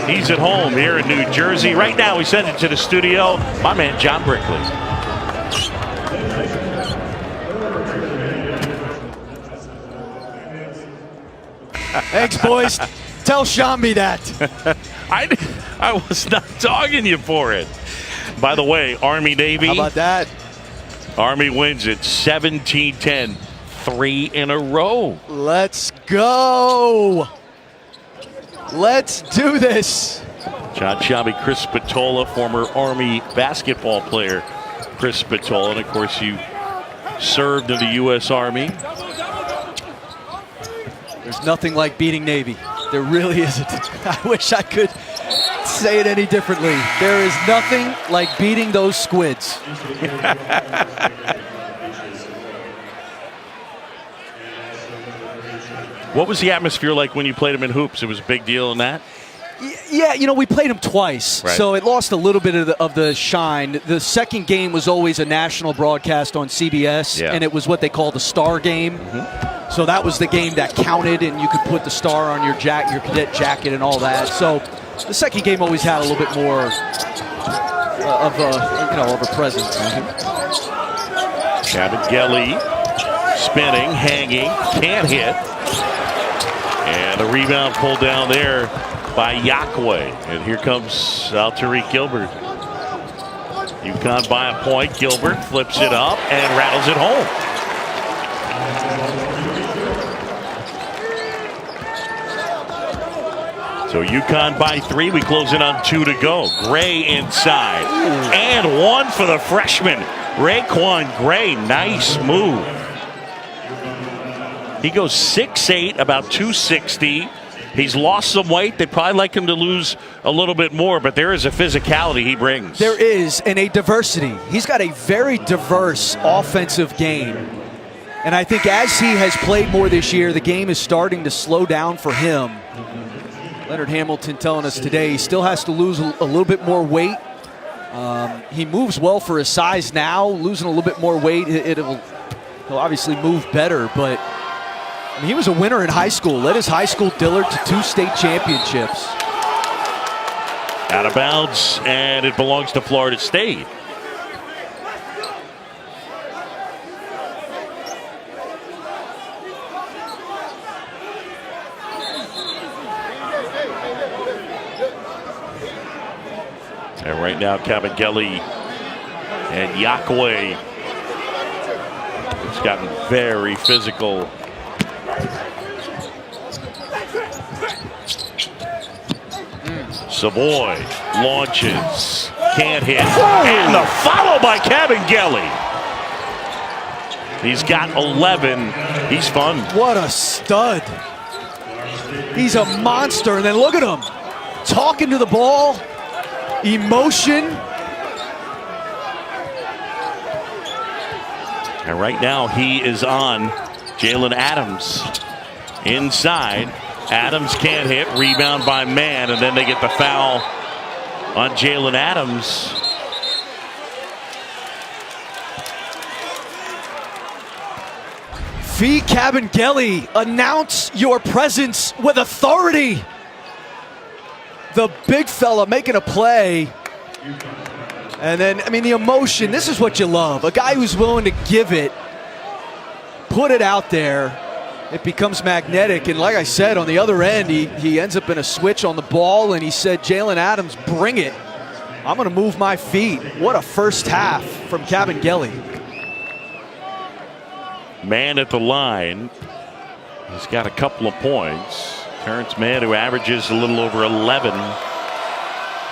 He's at home here in New Jersey. Right now, we send it to the studio. My man, John Brickley. Thanks, boys. Tell Shambi that. I was not dogging you for it. By the way, Army-Navy. How about that? Army wins it 17-10. 3 in a row. Let's go. Let's do this. John Shambi, Chris Spatola, former Army basketball player Chris Spatola. And, of course, you served in the U.S. Army. There's nothing like beating Navy. There really isn't. I wish I could say it any differently. There is nothing like beating those squids. What was the atmosphere like when you played them in hoops? It was a big deal in that? Yeah, you know, we played them twice, right. So it lost a little bit of the shine. The second game was always a national broadcast on CBS, yeah. And it was what they call the star game. Mm-hmm. So that was the game that counted, and you could put the star on your cadet jacket and all that. So the second game always had a little bit more of a presence. Mm-hmm. Cabangeli spinning, hanging, can't hit. And a rebound pulled down there by Yakwe. And here comes Tariq Gilbert. UConn by a point. Gilbert flips it up and rattles it home. So UConn by 3. We close in on 2 to go. Gray inside. And 1 for the freshman, Raekwon Gray. Nice move. He goes 6'8", about 260. He's lost some weight. They'd probably like him to lose a little bit more, but there is a physicality he brings. There is, and a diversity. He's got a very diverse offensive game. And I think as he has played more this year, the game is starting to slow down for him. Leonard Hamilton telling us today he still has to lose a little bit more weight. He moves well for his size now. Losing a little bit more weight, he'll obviously move better, but I mean, he was a winner in high school. Led his high school Dillard to 2 state championships. Out of bounds, and it belongs to Florida State. And right now, Cabangeli and Yakwe. It's gotten very physical. Savoy launches, can't hit, and the follow by Cabangeli. He's got 11. He's fun. What a stud. He's a monster, and then look at him. Talking to the ball, emotion. And right now he is on Jalen Adams inside. Adams can't hit, rebound by Mann, and then they get the foul on Jalen Adams. Fee Cabangeli, announce your presence with authority. The big fella making a play. And then, I mean, the emotion, this is what you love. A guy who's willing to give it, put it out there. It becomes magnetic, and like I said, on the other end, he ends up in a switch on the ball, and he said, Jalen Adams, bring it. I'm going to move my feet. What a first half from Cabangeli. Mann at the line. He's got a couple of points. Terrence Mann, who averages a little over 11.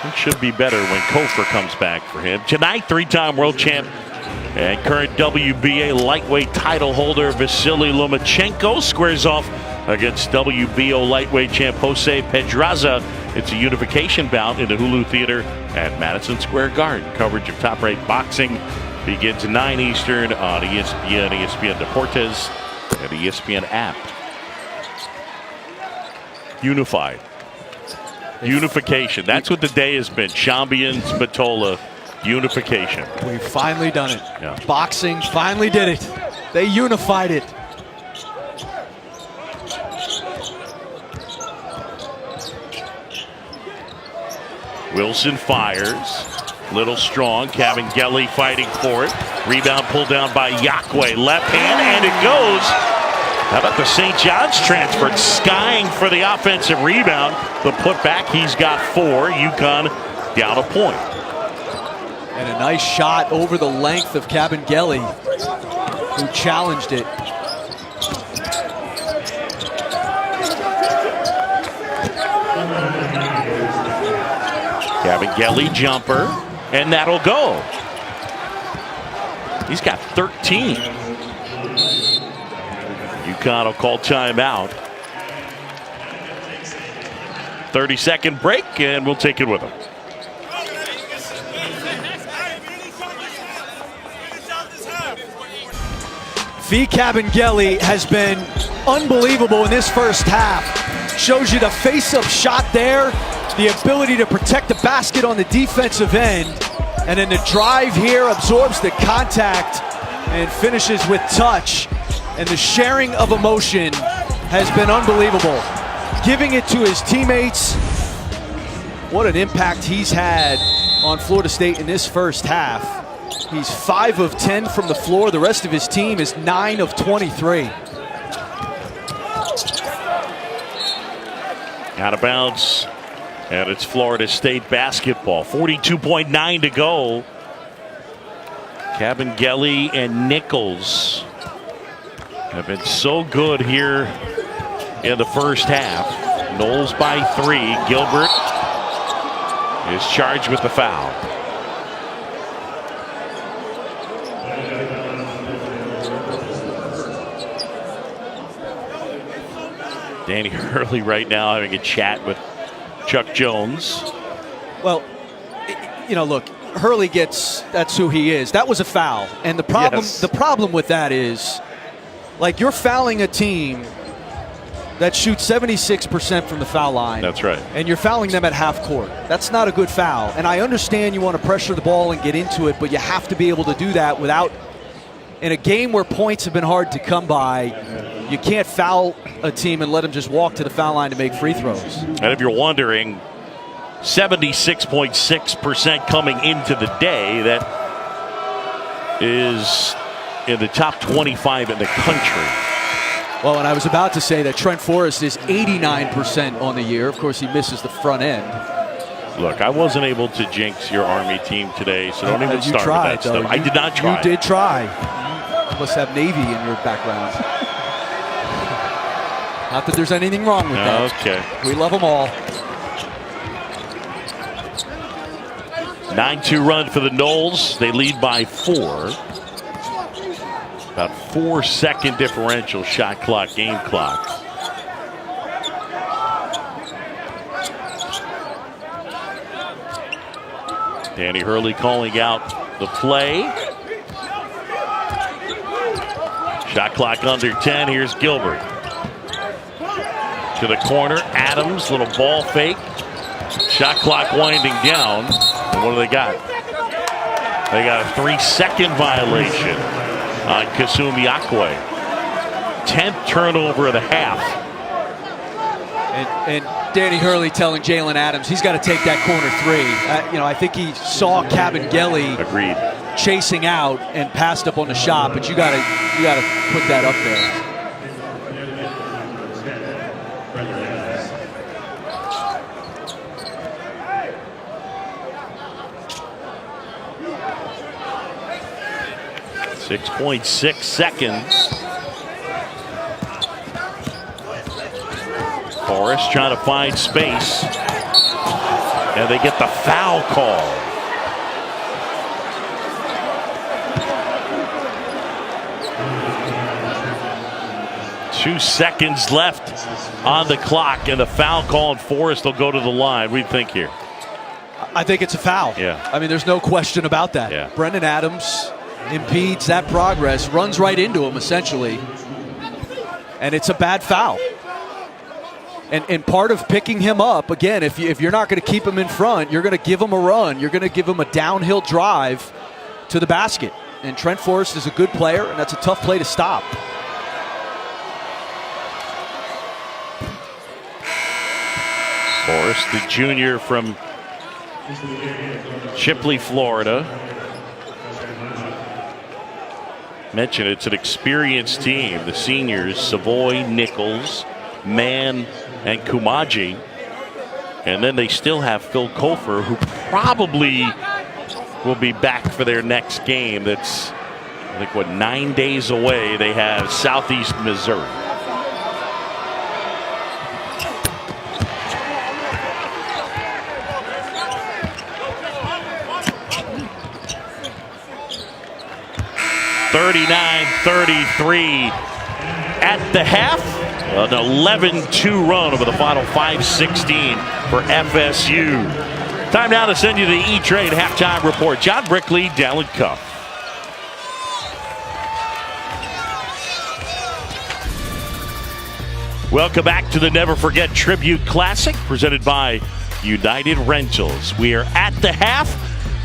It should be better when Kofor comes back for him. Tonight, 3-time world champ and current WBA lightweight title holder Vasily Lomachenko squares off against WBO lightweight champ Jose Pedraza. It's a unification bout in the Hulu Theater at Madison Square Garden. Coverage of top-ranked boxing begins 9 Eastern on ESPN, ESPN Deportes, and the ESPN app. Unified. Unification. That's what the day has been. Chambian, Spatola. Unification. We've finally done it. Yeah. Boxing finally did it. They unified it. Wilson fires. Little strong. Cabangeli fighting for it. Rebound pulled down by Yakwe. Left hand, and it goes. How about the St. John's transfer? Skying for the offensive rebound. The putback, he's got 4. UConn down a point. And a nice shot over the length of Cabangeli, who challenged it. Cabangeli jumper, and that'll go. He's got 13. UConn will call timeout. 30-second break, and we'll take it with them. Fee Cabangeli has been unbelievable in this first half. Shows you the face-up shot there, the ability to protect the basket on the defensive end, and then the drive here, absorbs the contact and finishes with touch. And the sharing of emotion has been unbelievable. Giving it to his teammates. What an impact he's had on Florida State in this first half. He's 5 of 10 from the floor. The rest of his team is 9 of 23. Out of bounds. And it's Florida State basketball. 42.9 to go. Cabangeli and Nichols have been so good here in the first half. Knowles by 3. Gilbert is charged with the foul. Danny Hurley right now having a chat with Chuck Jones. Well, you know, look, Hurley that's who he is. That was a foul. And the problem with that is, like, you're fouling a team that shoots 76% from the foul line. That's right. And you're fouling them at half court. That's not a good foul. And I understand you want to pressure the ball and get into it, but you have to be able to do that without, in a game where points have been hard to come by, you can't foul a team and let them just walk to the foul line to make free throws. And if you're wondering, 76.6% coming into the day. That is in the top 25 in the country. Well, and I was about to say that Trent Forrest is 89% on the year. Of course, he misses the front end. Look, I wasn't able to jinx your Army team today, so don't even start with that stuff. I did not try. You did try. You must have Navy in your background. Not that there's anything wrong with that. Okay. We love them all. 9-2 run for the Noles. They lead by 4. About 4-second differential shot clock, game clock. Danny Hurley calling out the play. Shot clock under 10. Here's Gilbert. To the corner. Adams, little ball fake. Shot clock winding down. And what do they got? They got a 3-second violation on Kasumi Akwe. 10th turnover of the half. And Danny Hurley telling Jalen Adams he's got to take that corner 3. I think he saw Cabangeli chasing out and passed up on the shot, but you got to put that up there. .6 seconds. Forrest trying to find space. And they get the foul call. Two seconds left on the clock, and the foul call, and Forrest will go to the line. What do you think here? I think it's a foul. Yeah. I mean, there's no question about that. Yeah. Brendan Adams impedes that progress, runs right into him essentially, and it's a bad foul. And part of picking him up, again, if you're not going to keep him in front, you're going to give him a run. You're going to give him a downhill drive to the basket. And Trent Forrest is a good player, and that's a tough play to stop. Forrest, the junior from Shipley, Florida. Mentioned it's an experienced team. The seniors, Savoy, Nichols, Mann, and Kumaji. And then they still have Phil Kofer, who probably will be back for their next game. That's, I think, 9 days away. They have Southeast Missouri. (39-33) at the half. An 11-2 run over the final 5:16 for FSU. Time now to send you the E-Trade halftime report. John Brickley, Dallin Cup. Welcome back to the Never Forget Tribute Classic, presented by United Rentals. We are at the half,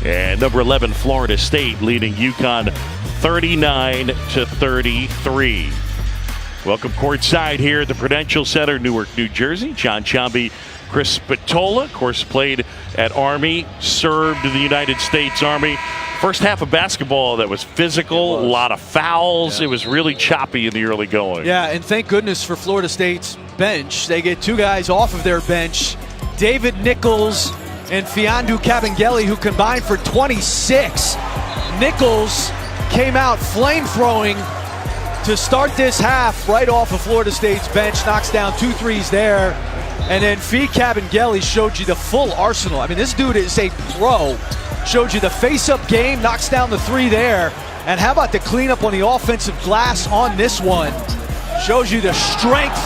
and number 11 Florida State leading UConn 39-33. Welcome courtside here at the Prudential Center, Newark, New Jersey. John Chomby Chris Spatola, of course, played at Army, served in the United States Army. First half of basketball that was physical, a lot of fouls. It was really choppy in the early going. Yeah, and thank goodness for Florida State's bench. They get 2 guys off of their bench, David Nichols and Fiandu Kabengele, who combined for 26. Nichols came out flame-throwing to start this half right off of Florida State's bench, knocks down 2 threes there. And then Fee Kabengele showed you the full arsenal. I mean, this dude is a pro. Showed you the face-up game, knocks down the 3 there. And how about the cleanup on the offensive glass on this one? Shows you the strength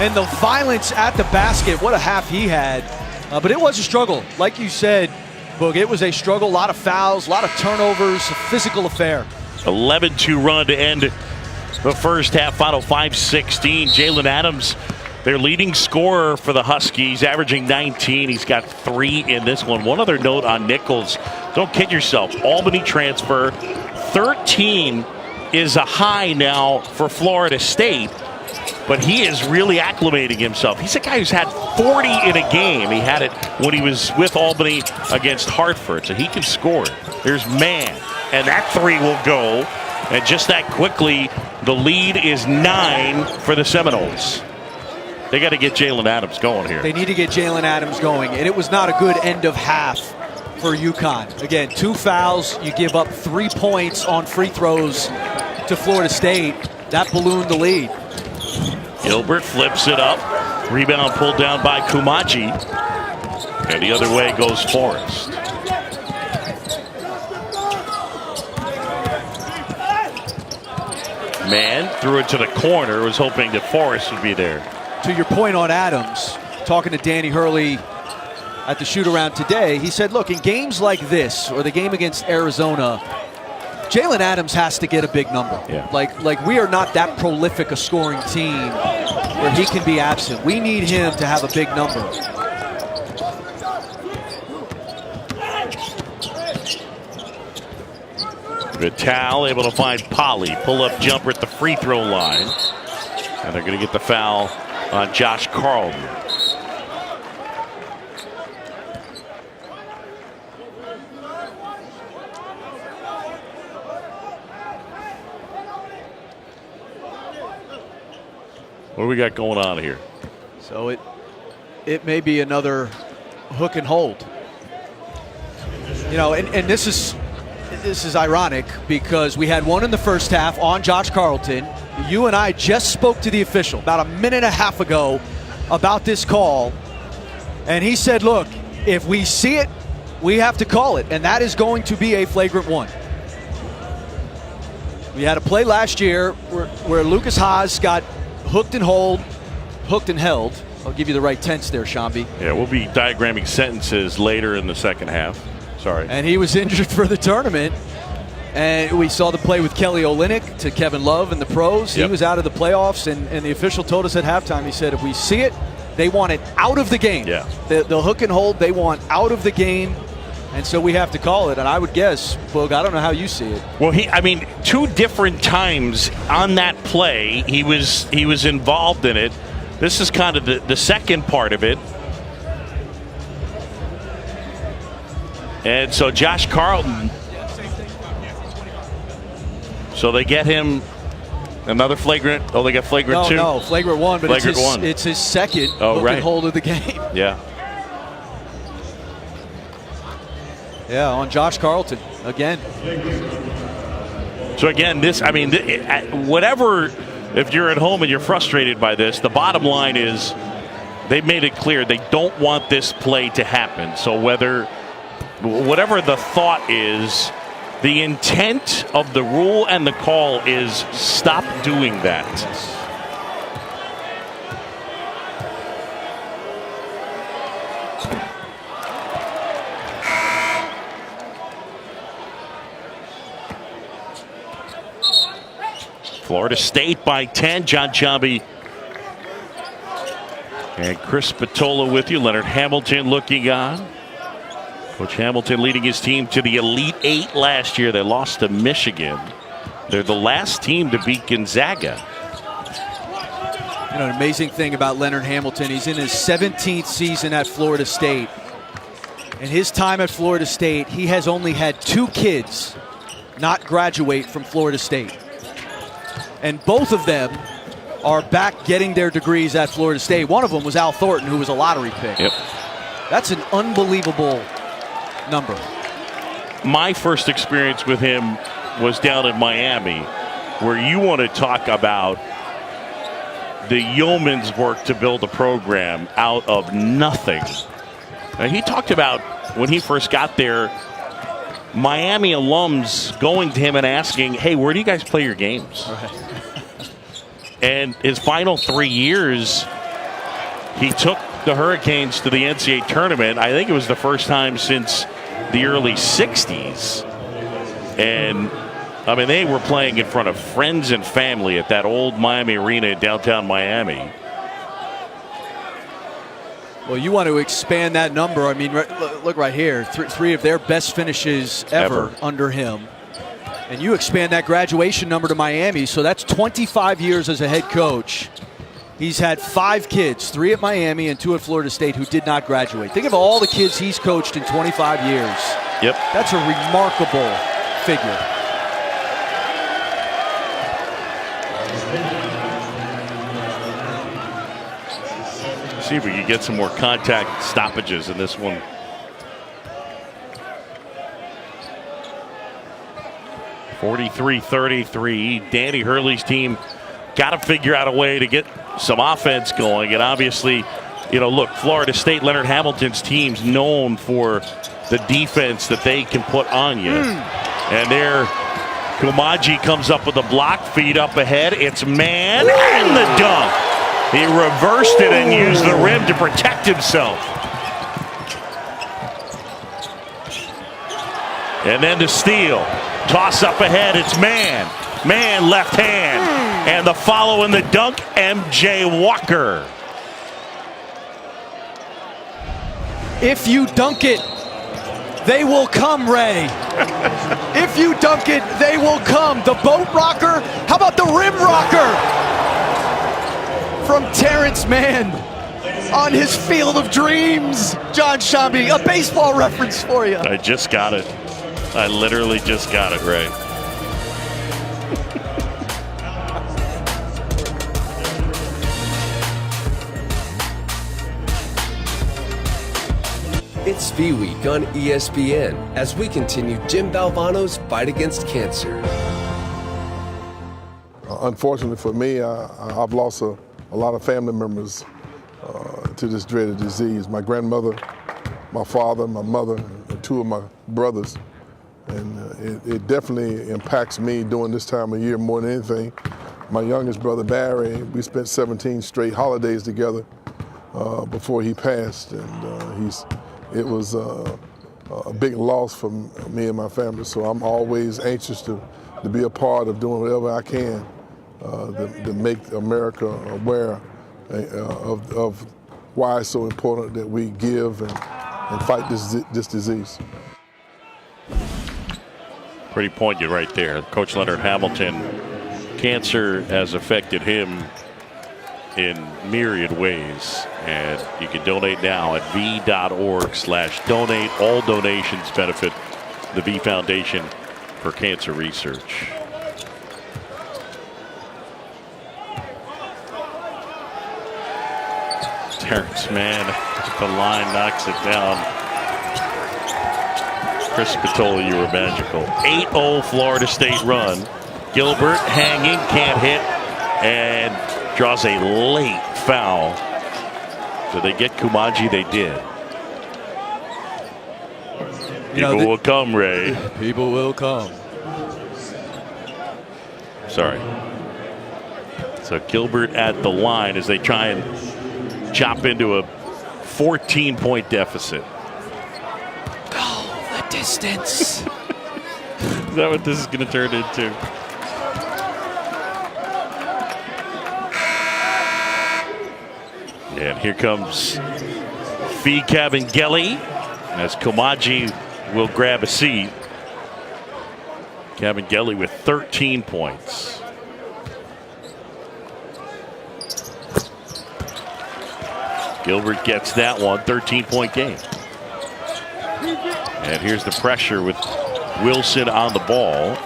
and the violence at the basket. What a half he had. But it was a struggle. Like you said, Boog, it was a struggle. A lot of fouls, a lot of turnovers, a physical affair. 11-2 run to end the first half, final 5-16. Jalen Adams, their leading scorer for the Huskies, averaging 19. He's got 3 in this one. One other note on Nichols. Don't kid yourself. Albany transfer. 13 is a high now for Florida State, but he is really acclimating himself. He's a guy who's had 40 in a game. He had it when he was with Albany against Hartford, so he can score. There's man, and that 3 will go. And just that quickly, the lead is 9 for the Seminoles. They got to get Jalen Adams going here. They need to get Jalen Adams going, and it was not a good end of half for UConn. Again, 2 fouls. You give up 3 points on free throws to Florida State. That ballooned the lead. Gilbert flips it up. Rebound pulled down by Kumachi. And the other way goes Forrest. Man threw it to the corner. Was hoping that Forrest would be there. To your point on Adams, talking to Danny Hurley at the shoot-around today, he said, look, in games like this, or the game against Arizona, Jalen Adams has to get a big number. Yeah. Like we are not that prolific a scoring team where he can be absent. We need him to have a big number. Vital able to find Polly. Pull-up jumper at the free throw line. And they're going to get the foul on Josh Carlton. What do we got going on here? So it may be another hook and hold. You know, and this is ironic because we had one in the first half on Josh Carlton. You and I just spoke to the official about a minute and a half ago about this call, and he said, look, if we see it, we have to call it, and that is going to be a flagrant 1. We had a play last year where Lucas Haas got hooked and held. I'll give you the right tense there, Shambi. Yeah, we'll be diagramming sentences later in the second half. Sorry. And he was injured for the tournament. And we saw the play with Kelly Olynyk to Kevin Love in the pros. Yep. He was out of the playoffs, and the official told us at halftime, he said, if we see it, they want it out of the game. Yeah. The hook and hold, they want out of the game. And so we have to call it. And I would guess, Boog, I don't know how you see it. Well, 2 different times on that play, he was involved in it. This is kind of the second part of it. And so Josh Carlton. So they get him another flagrant. Oh, they got flagrant 2? No, flagrant 1, but flagrant it's his second hook and hold of the game. Yeah. Yeah, on Josh Carlton again. So again, whatever, if you're at home and you're frustrated by this, the bottom line is they've made it clear they don't want this play to happen. So whatever the thought is, the intent of the rule and the call is stop doing that. Florida State by 10. John Chambie and Chris Spatola with you. Leonard Hamilton looking on. Coach Hamilton leading his team to the Elite 8 last year. They lost to Michigan. They're the last team to beat Gonzaga. You know, an amazing thing about Leonard Hamilton, he's in his 17th season at Florida State. In his time at Florida State, he has only had 2 kids not graduate from Florida State. And both of them are back getting their degrees at Florida State. One of them was Al Thornton, who was a lottery pick. Yep. That's an unbelievable number. My first experience with him was down in Miami, where you want to talk about the yeoman's work to build a program out of nothing. And he talked about when he first got there, Miami alums going to him and asking, hey, where do you guys play your games? Right. And his final 3 years, he took the Hurricanes to the NCAA tournament. I think it was the first time since the early 60s. And I mean, they were playing in front of friends and family at that old Miami arena in downtown Miami. Well, you want to expand that number. I mean, look right here. Three of their best finishes ever under him. And you expand that graduation number to Miami, so that's 25 years as a head coach. He's had 5 kids, 3 at Miami and 2 at Florida State, who did not graduate. Think of all the kids he's coached in 25 years. Yep. That's a remarkable figure. See if we can get some more contact stoppages in this one. (43-33). Danny Hurley's team got to figure out a way to get some offense going. And obviously, you know, look, Florida State, Leonard Hamilton's team's known for the defense that they can put on you. And there, Kumaji comes up with a block, feed up ahead. It's man and the dunk. He reversed it and used the rim to protect himself. And then to steal. Toss up ahead, it's man. Man, left hand. And the follow in the dunk, MJ Walker. If you dunk it, they will come, Ray. If you dunk it, they will come. The boat rocker, how about the rim rocker? From Terrence Mann on his Field of Dreams. John Shambi, a baseball reference for you. I just got it. I literally just got it, Ray. It's Fee Week on ESPN as we continue Jim Valvano's fight against cancer. Unfortunately for me, I've lost a lot of family members to this dreaded disease. My grandmother, my father, my mother, and 2 of my brothers. And it definitely impacts me during this time of year more than anything. My youngest brother, Barry, we spent 17 straight holidays together before he passed. And it was a big loss for me and my family. So I'm always anxious to be a part of doing whatever I can to make America aware of why it's so important that we give and fight this disease. Pretty poignant right there. Coach Leonard Hamilton, cancer has affected him in myriad ways. And you can donate now at v.org/donate. All donations benefit the V Foundation for Cancer Research. Terrence Mann at the line knocks it down. Chris Spatola, you were magical. 8-0 Florida State run. Gilbert hanging, can't hit, and draws a late foul. So they get Kumaji, they did. People will come, Ray. People will come. Sorry. So Gilbert at the line as they try and chop into a 14-point deficit. Distance. Is that what this is going to turn into? And here comes Fee Cabangeli as Kumaji will grab a seat. Cabangeli with 13 points. Gilbert gets that one, 13-point game. And here's the pressure with Wilson on the ball.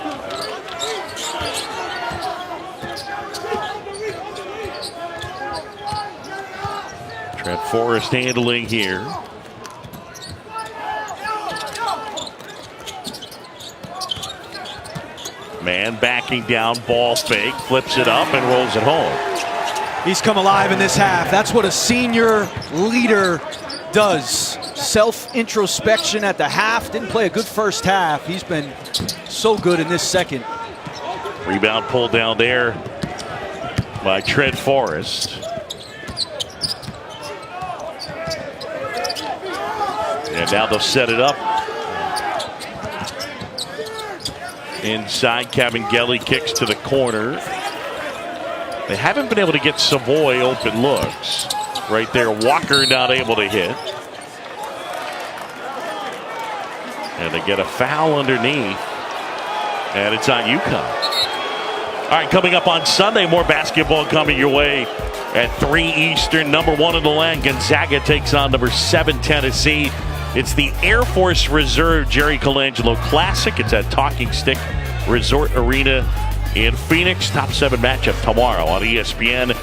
Trent Forrest handling here. Man backing down, ball fake, flips it up and rolls it home. He's come alive in this half. That's what a senior leader does. Self-introspection at the half. Didn't play a good first half. He's been so good in this second. Rebound pulled down there by Trent Forrest. And now they'll set it up. Inside, Cabangeli kicks to the corner. They haven't been able to get Savoy open looks. Right there, Walker not able to hit. And they get a foul underneath. And it's on UConn. All right, coming up on Sunday, more basketball coming your way at 3 Eastern. Number 1 in the land, Gonzaga takes on number 7, Tennessee. It's the Air Force Reserve Jerry Colangelo Classic. It's at Talking Stick Resort Arena in Phoenix. Top 7 matchup tomorrow on ESPN.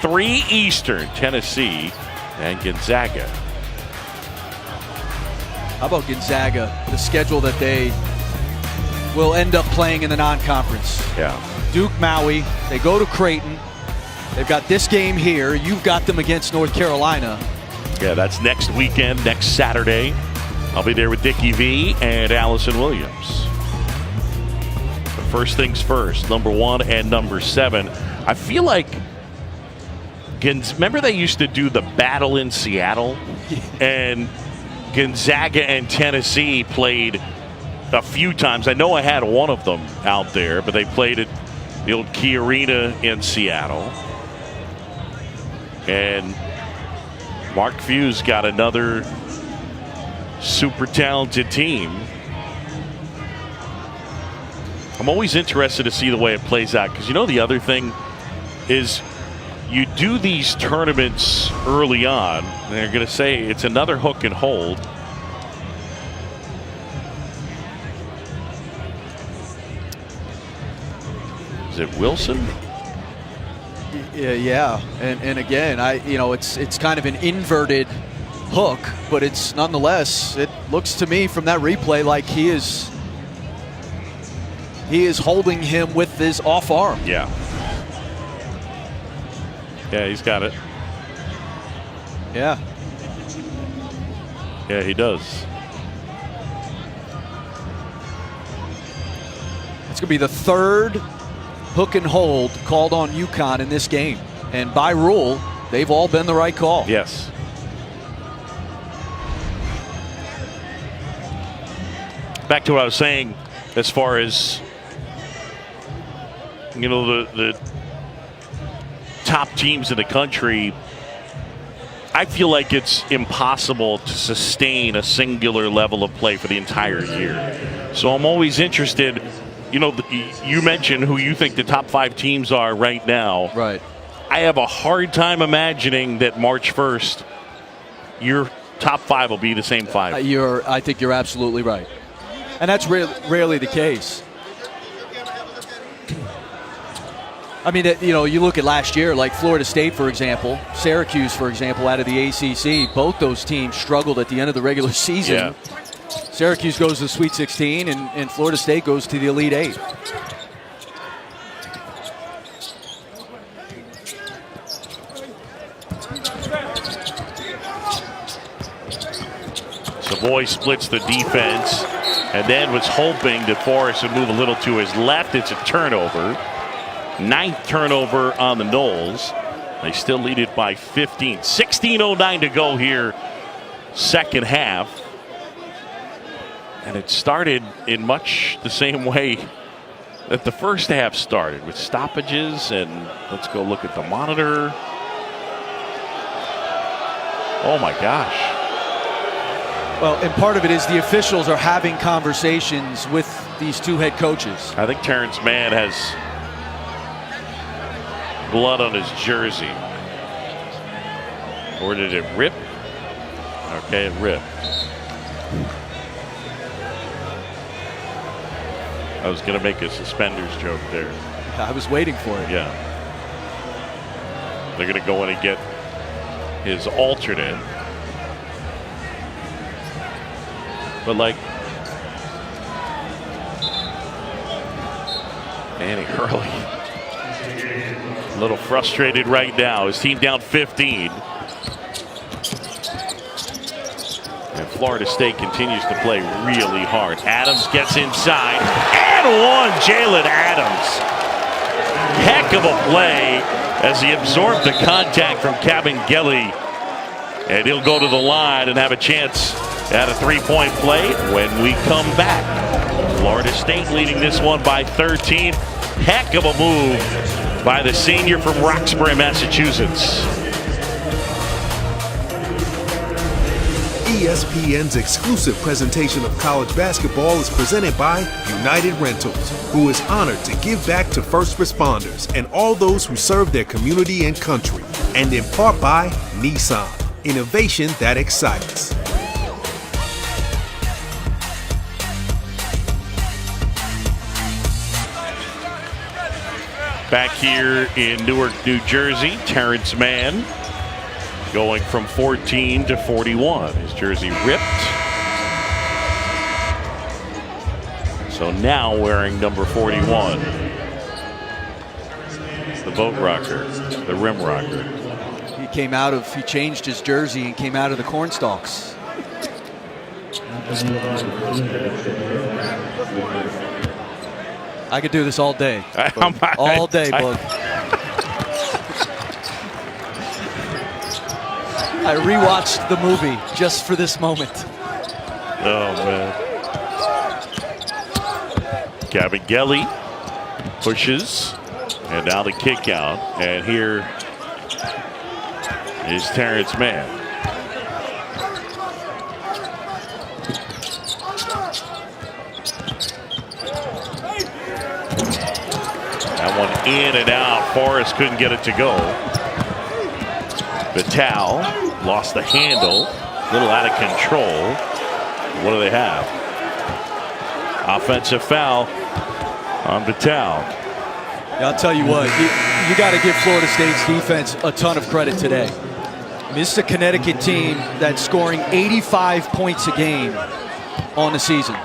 3 Eastern, Tennessee and Gonzaga. How about Gonzaga? The schedule that they will end up playing in the non-conference. Yeah. Duke, Maui. They go to Creighton. They've got this game here. You've got them against North Carolina. Yeah, that's next weekend, next Saturday. I'll be there with Dickie V and Allison Williams. But first things first, number 1 and number 7. I feel like, remember they used to do the battle in Seattle? And Gonzaga and Tennessee played a few times. I know I had one of them out there, but they played at the old Key Arena in Seattle. And Mark Few's got another super talented team. I'm always interested to see the way it plays out, because the other thing is you do these tournaments early on, and they're going to say it's another hook and hold. Is it Wilson? Yeah, and again, it's kind of an inverted hook, but it's nonetheless, it looks to me from that replay like he is holding him with his off arm. Yeah. Yeah, he's got it. Yeah. Yeah, he does. It's going to be the third hook and hold called on UConn in this game. And by rule, they've all been the right call. Yes. Back to what I was saying as far as, the top teams in the country, I feel like it's impossible to sustain a singular level of play for the entire year. So I'm always interested. You mentioned who you think the top 5 teams are right now. Right. I have a hard time imagining that March 1st, your top 5 will be the same 5. I think you're absolutely right. And that's rarely the case. I mean, you look at last year, like Florida State, for example, Syracuse, for example, out of the ACC, both those teams struggled at the end of the regular season. Yeah. Syracuse goes to the Sweet 16, and Florida State goes to the Elite 8. Savoy splits the defense and then was hoping that Forrest would move a little to his left. It's a turnover. 9th turnover on the Noles. They still lead it by 15. 16:09 to go here, second half. And it started in much the same way that the first half started, with stoppages. And let's go look at the monitor. Oh my gosh. Well, and part of it is the officials are having conversations with these 2 head coaches. I think Terrence Mann has blood on his jersey. Or did it rip? Okay, it ripped. I was going to make a suspenders joke there. I was waiting for it. Yeah. They're going to go in and get his alternate. But like Danny Hurley, a little frustrated right now. His team down 15. And Florida State continues to play really hard. Adams gets inside and one. Jalen Adams. Heck of a play as he absorbed the contact from Kabengele. And he'll go to the line and have a chance at a three-point play when we come back. Florida State leading this one by 13. Heck of a move by the senior from Roxbury, Massachusetts. ESPN's exclusive presentation of college basketball is presented by United Rentals, who is honored to give back to first responders and all those who serve their community and country. And in part by Nissan, innovation that excites. Back here in Newark, New Jersey, Terrence Mann going from 14 to 41. His jersey ripped. So now wearing number 41. The boat rocker, the rim rocker. He changed his jersey and came out of the cornstalks. I could do this all day. All day, Bug. I rewatched the movie just for this moment. Oh, man. Kabengele pushes, and now the kick out. And here is Terrence Mann. That one in and out. Forrest couldn't get it to go. Vitale lost the handle. A little out of control. What do they have? Offensive foul on Vitale. I'll tell you what, you got to give Florida State's defense a ton of credit today. I mean, this is a Connecticut team that's scoring 85 points a game on the season.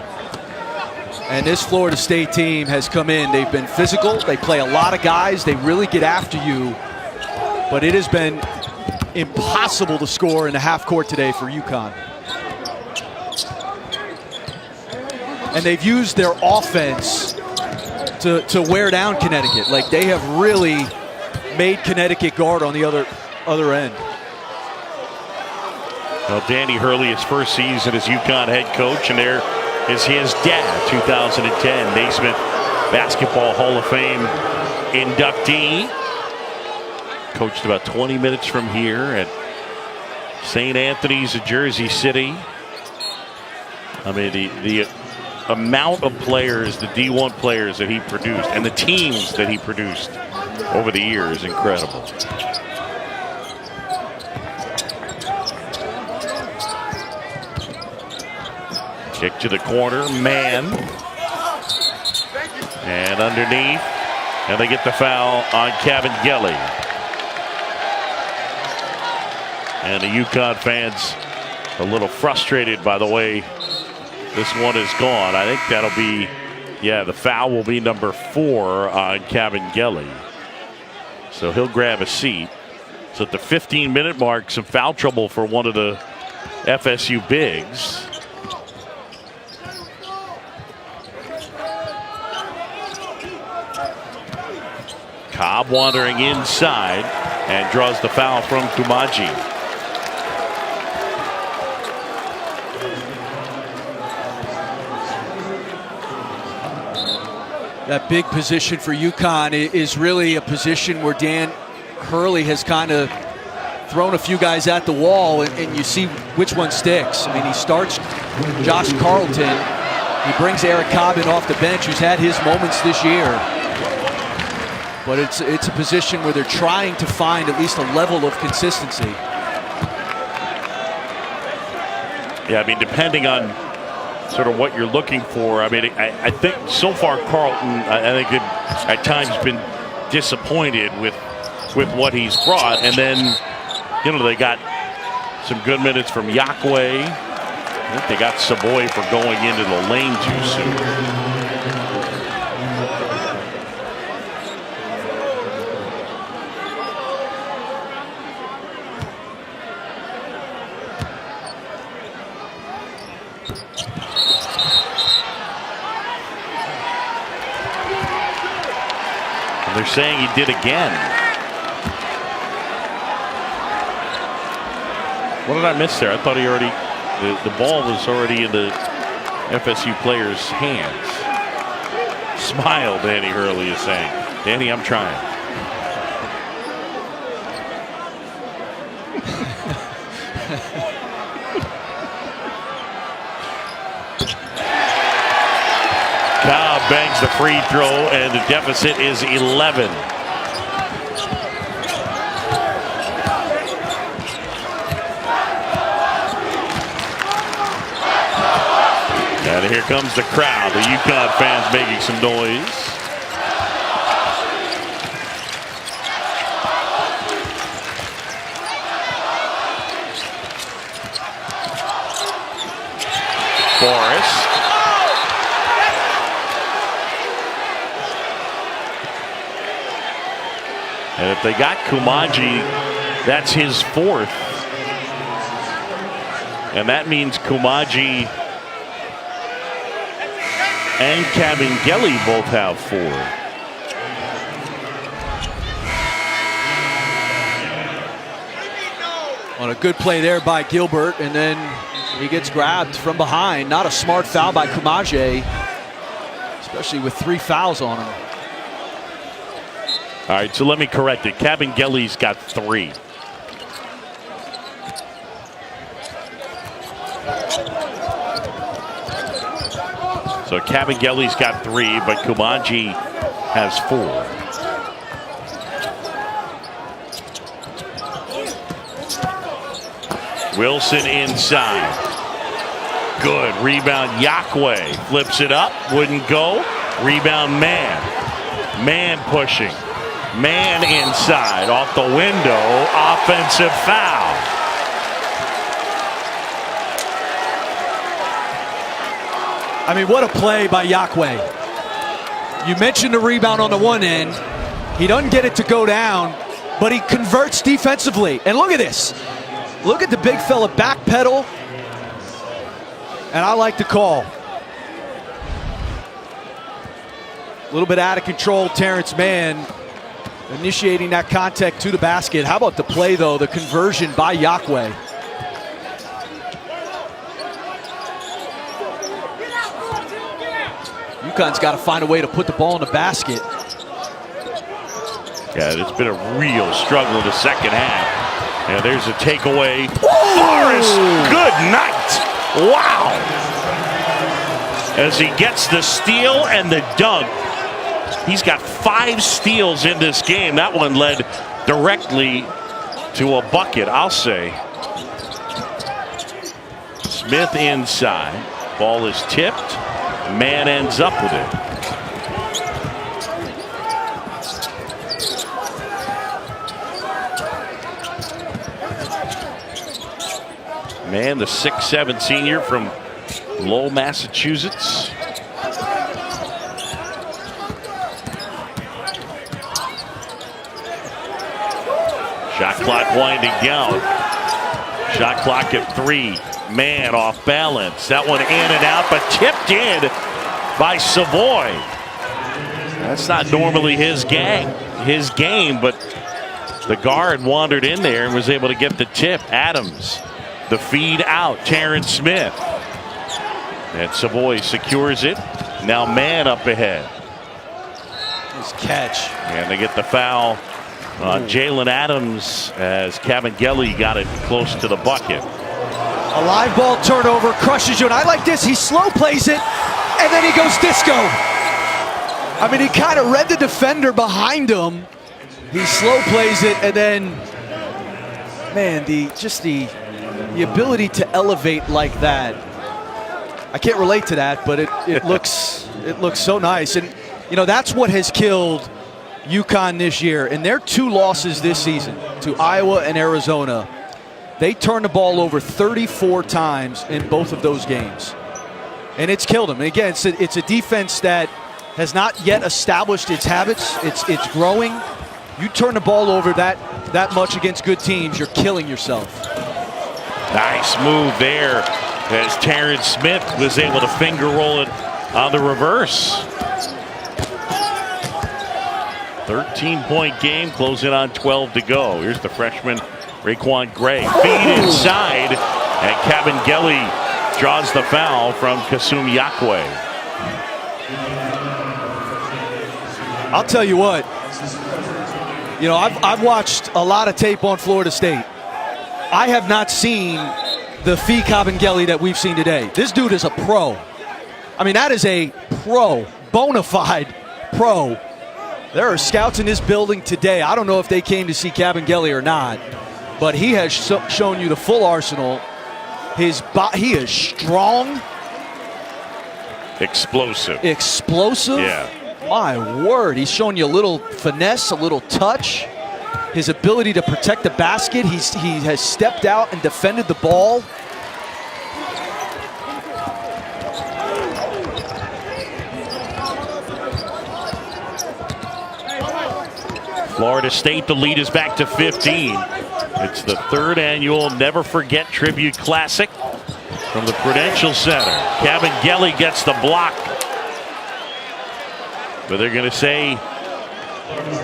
And this Florida State team has come in. They've been physical. They play a lot of guys. They really get after you. But it has been impossible to score in the half court today for UConn. And they've used their offense to wear down Connecticut. Like, they have really made Connecticut guard on the other end. Well, Danny Hurley, his first season as UConn head coach, and there is his dad, 2010 Naismith Basketball Hall of Fame inductee. Coached about 20 minutes from here at St. Anthony's of Jersey City. I mean, the amount of players, the D1 players that he produced, and the teams that he produced over the years is incredible. Kick to the corner, Mann. And underneath, and they get the foul on Kabengele. And the UConn fans a little frustrated by the way this one is gone. I think that'll be, yeah, the foul will be number 4 on Kabengele. So he'll grab a seat. So at the 15-minute mark, some foul trouble for one of the FSU bigs. Cobb wandering inside and draws the foul from Kumaji. That big position for UConn is really a position where Dan Hurley has kind of thrown a few guys at the wall, and you see which one sticks. I mean, he starts Josh Carlton. He brings Eric Cobb in off the bench, who's had his moments this year. But it's a position where they're trying to find at least a level of consistency. Yeah, I mean, depending on sort of what you're looking for. I mean, I think so far Carlton, I think it, at times been disappointed with what he's brought. And then, you know, they got some good minutes from Yakwe. I think they got Savoy for going into the lane too soon. They're saying he did again. What did I miss there? I thought he already, the ball was already in the FSU player's hands. Smile, Danny Hurley is saying. Danny, I'm trying. Cobb bangs the free throw, and the deficit is 11. And here comes the crowd. The UConn fans making some noise. Forrest. And if they got Kumaji, that's his fourth. And that means Kumaji and Kabengele both have 4. On a good play there by Gilbert, and then he gets grabbed from behind. Not a smart foul by Kumaji, especially with 3 fouls on him. All right, so let me correct it. Kabengele's got 3. So Kabengele's got 3, but Kumaji has 4. Wilson inside. Good rebound. Yakwe flips it up. Wouldn't go. Rebound Man. Man pushing. Man inside. Off the window. Offensive foul. I mean, what a play by Yakwe. You mentioned the rebound on the one end. He doesn't get it to go down, but he converts defensively. And look at this. Look at the big fella backpedal. And I like the call. A little bit out of control, Terrence Mann initiating that contact to the basket. How about the play, though, the conversion by Yakwe? UConn's got to find a way to put the ball in the basket. Yeah, it's been a real struggle in the second half. Yeah, there's a takeaway. Forrest, good night. Wow. As he gets the steal and the dunk. He's got 5 steals in this game. That one led directly to a bucket, I'll say. Smith inside. Ball is tipped. Man ends up with it. Man, the 6'7" senior from Lowell, Massachusetts. Shot clock winding down. Shot clock at 3. Man off balance. That one in and out, but tipped in by Savoy. That's not normally his game, but the guard wandered in there and was able to get the tip. Adams, the feed out. Terrence Smith. And Savoy secures it. Now Man up ahead. Nice catch. And they get the foul on Jalen Adams as Kabengele got it close to the bucket. A live ball turnover, crushes you, and I like this. He slow plays it, and then he goes disco. I mean, he kind of read the defender behind him. He slow plays it, and then, man, the the ability to elevate like that, I can't relate to that, but it looks so nice. And you know, that's what has killed UConn this year. In their 2 losses this season to Iowa and Arizona, they turned the ball over 34 times in both of those games. And it's killed them. And again, it's a defense that has not yet established its habits. It's growing. You turn the ball over that much against good teams, you're killing yourself. Nice move there as Terrence Smith was able to finger roll it on the reverse. 13-point game, closing on 12 to go. Here's the freshman, Raquan Gray. Feed inside, and Kabengele draws the foul from Kasum Yakwe. I'll tell you what, you know, I've watched a lot of tape on Florida State. I have not seen the Fee Kabengele that we've seen today. This dude is a pro. I mean, that is a pro, bona fide pro. There are scouts in this building today. I don't know if they came to see Kabengele or not, but he has shown you the full arsenal. He is strong. Explosive. Yeah. My word, he's showing you a little finesse, a little touch. His ability to protect the basket. He has stepped out and defended the ball. Florida State, the lead is back to 15. It's the 3rd annual Never Forget Tribute Classic from the Prudential Center. Kabengele gets the block. But they're going to say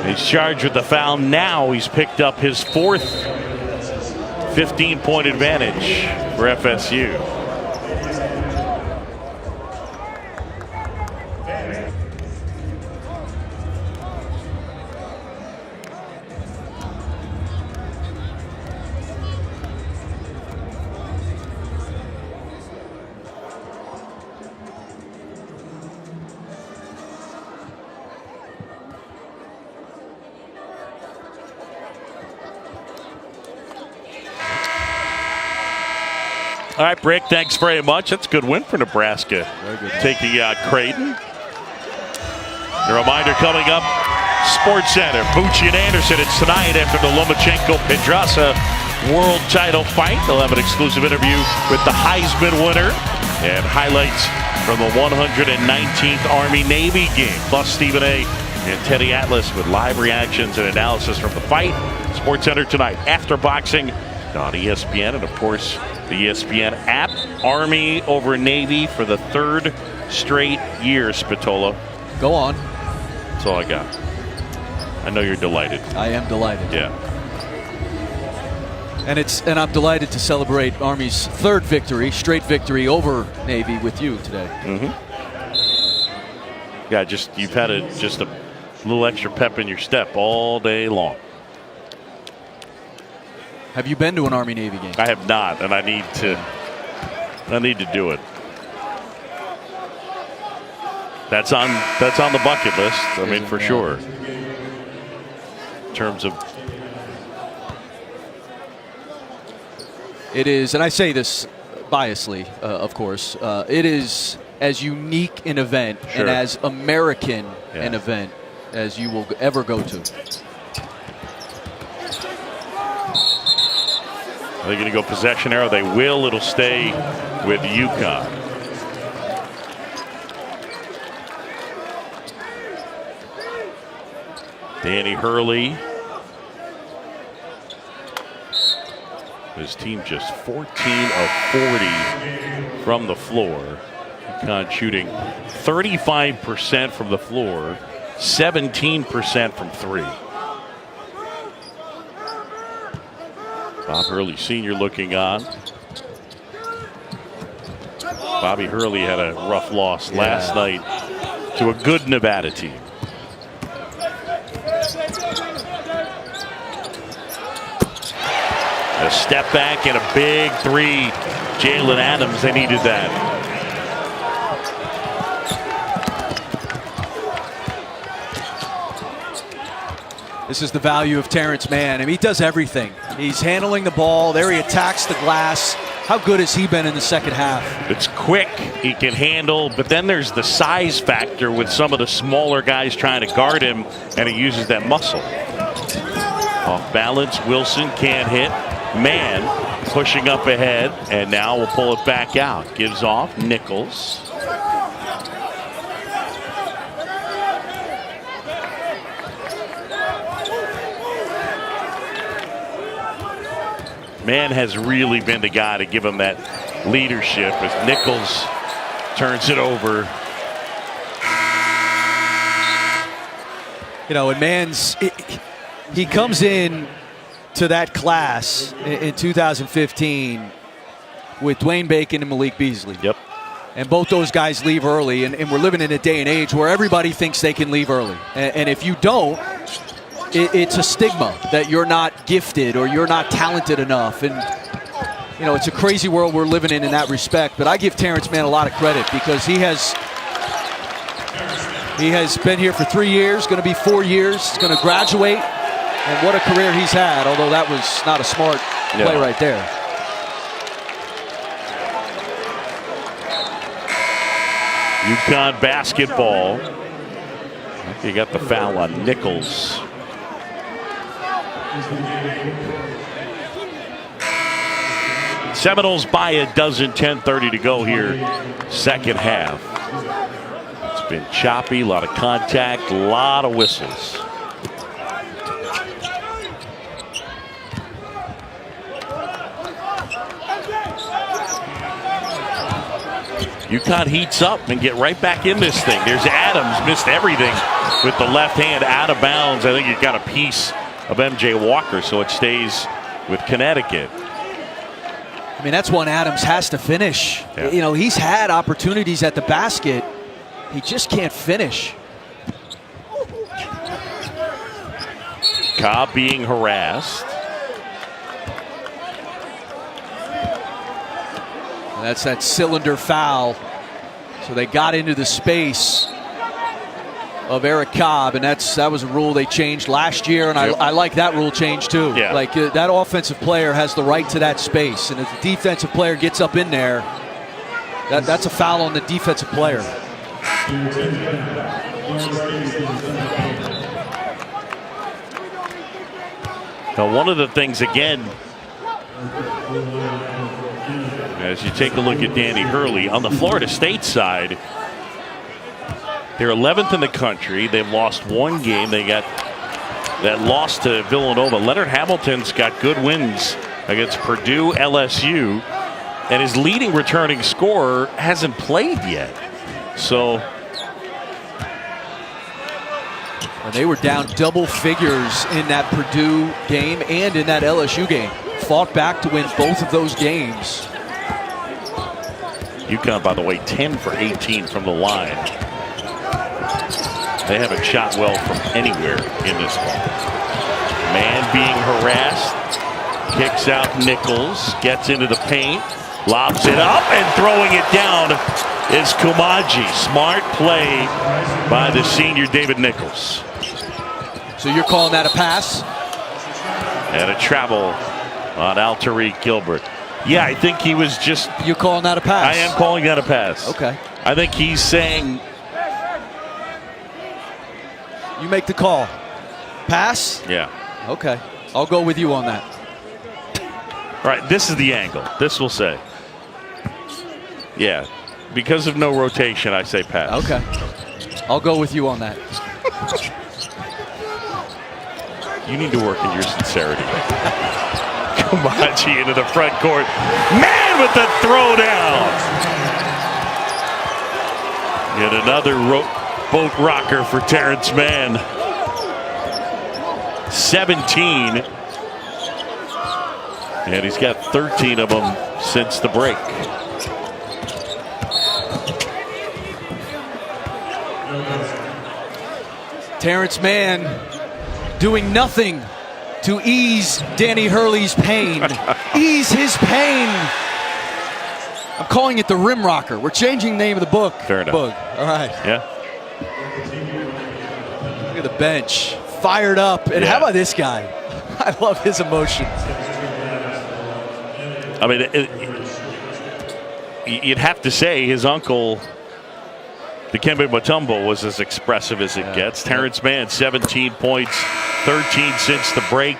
he's charged with the foul. Now he's picked up his 4th 15-point advantage for FSU. All right, Brick, thanks very much. That's a good win for Nebraska. Very good. Taking out Creighton. A reminder coming up, Sports Center, Bucci and Anderson. It's tonight after the Lomachenko-Pedraza world title fight. They'll have an exclusive interview with the Heisman winner and highlights from the 119th Army-Navy game. Plus Stephen A. and Teddy Atlas with live reactions and analysis from the fight. Sports Center tonight after boxing on ESPN and, of course, the ESPN app. Army over Navy for the 3rd straight year, Spatola. Go on. That's all I got. I know you're delighted. I am delighted. Yeah. And I'm delighted to celebrate Army's 3rd victory, straight victory over Navy with you today. Mm-hmm. Yeah, you've had just a little extra pep in your step all day long. Have you been to an Army-Navy game? I have not, and I need to do it. That's on the bucket list. I mean, for sure. In terms of, it is, and I say this biasly, of course. It is as unique an event and as American an event as you will ever go to. Are they going to go possession arrow? They will. It'll stay with UConn. Danny Hurley. His team just 14 of 40 from the floor. UConn shooting 35% from the floor, 17% from 3. Bob Hurley Sr. looking on. Bobby Hurley had a rough loss last night to a good Nevada team. A step back and a big 3. Jalen Adams, they needed that. This is the value of Terrence Mann. I mean, he does everything. He's handling the ball. There he attacks the glass. How good has he been in the second half? It's quick. He can handle, but then there's the size factor with some of the smaller guys trying to guard him, and he uses that muscle. Off balance, Wilson can't hit. Mann pushing up ahead, and now we'll pull it back out. Gives off Nichols. Mann has really been the guy to give him that leadership as Nichols turns it over. You know, and Mann's, he comes in to that class in 2015 with Dwayne Bacon and Malik Beasley. Yep. And both those guys leave early, and we're living in a day and age where everybody thinks they can leave early. And if you don't, it's a stigma that you're not gifted or you're not talented enough. And, you know, it's a crazy world we're living in that respect. But I give Terrence Mann a lot of credit because he has been here for 3 years, going to be 4 years, he's going to graduate. And what a career he's had, although that was not a smart play right there. UConn basketball. You got the foul on Nichols. Seminoles by a dozen, 10:30 to go here, second half. It's been choppy, a lot of contact, a lot of whistles. UConn heats up and get right back in this thing. There's Adams, missed everything with the left hand out of bounds. I think he got a piece of MJ Walker, so it stays with Connecticut. I mean, that's one Adams has to finish. Yeah. You know, he's had opportunities at the basket. He just can't finish. Cobb being harassed. And that's that cylinder foul. So they got into the space of Eric Cobb, and that was a rule they changed last year, and I like that rule change too. Yeah. Like that offensive player has the right to that space, and if the defensive player gets up in there, that's a foul on the defensive player. Now, one of the things, again, as you take a look at Danny Hurley, on the Florida State side, they're 11th in the country. They've lost one game. They got that loss to Villanova. Leonard Hamilton's got good wins against Purdue, LSU, and his leading returning scorer hasn't played yet. So they were down double figures in that Purdue game and in that LSU game. Fought back to win both of those games. UConn, by the way, 10 for 18 from the line. They haven't shot well from anywhere in this ball. Mann being harassed. Kicks out Nichols. Gets into the paint. Lobs it up, and throwing it down is Kumaji. Smart play by the senior David Nichols. So you're calling that a pass? And a travel on Al-Tariq Gilbert. Yeah, I think he was just... You're calling that a pass? I am calling that a pass. Okay. I think he's saying... You make the call. Pass? Yeah. Okay. I'll go with you on that. All right, this is the angle. This will say. Yeah. Because of no rotation, I say pass. Okay. I'll go with you on that. You need to work in your sincerity. Kumaji into the front court. Mann with the throwdown. Yet another boat rocker for Terrence Mann. 17. And he's got 13 of them since the break. Terrence Mann doing nothing to ease Danny Hurley's pain. Ease his pain. I'm calling it the rim rocker. We're changing the name of the book. Fair enough. Book. All right. Yeah. Look at the bench. fired up. And how about this guy? I love his emotions. I mean, you'd have to say his uncle, Dikembe Mutombo, was as expressive as it gets. Terrence Mann, 17 points, 13 since the break.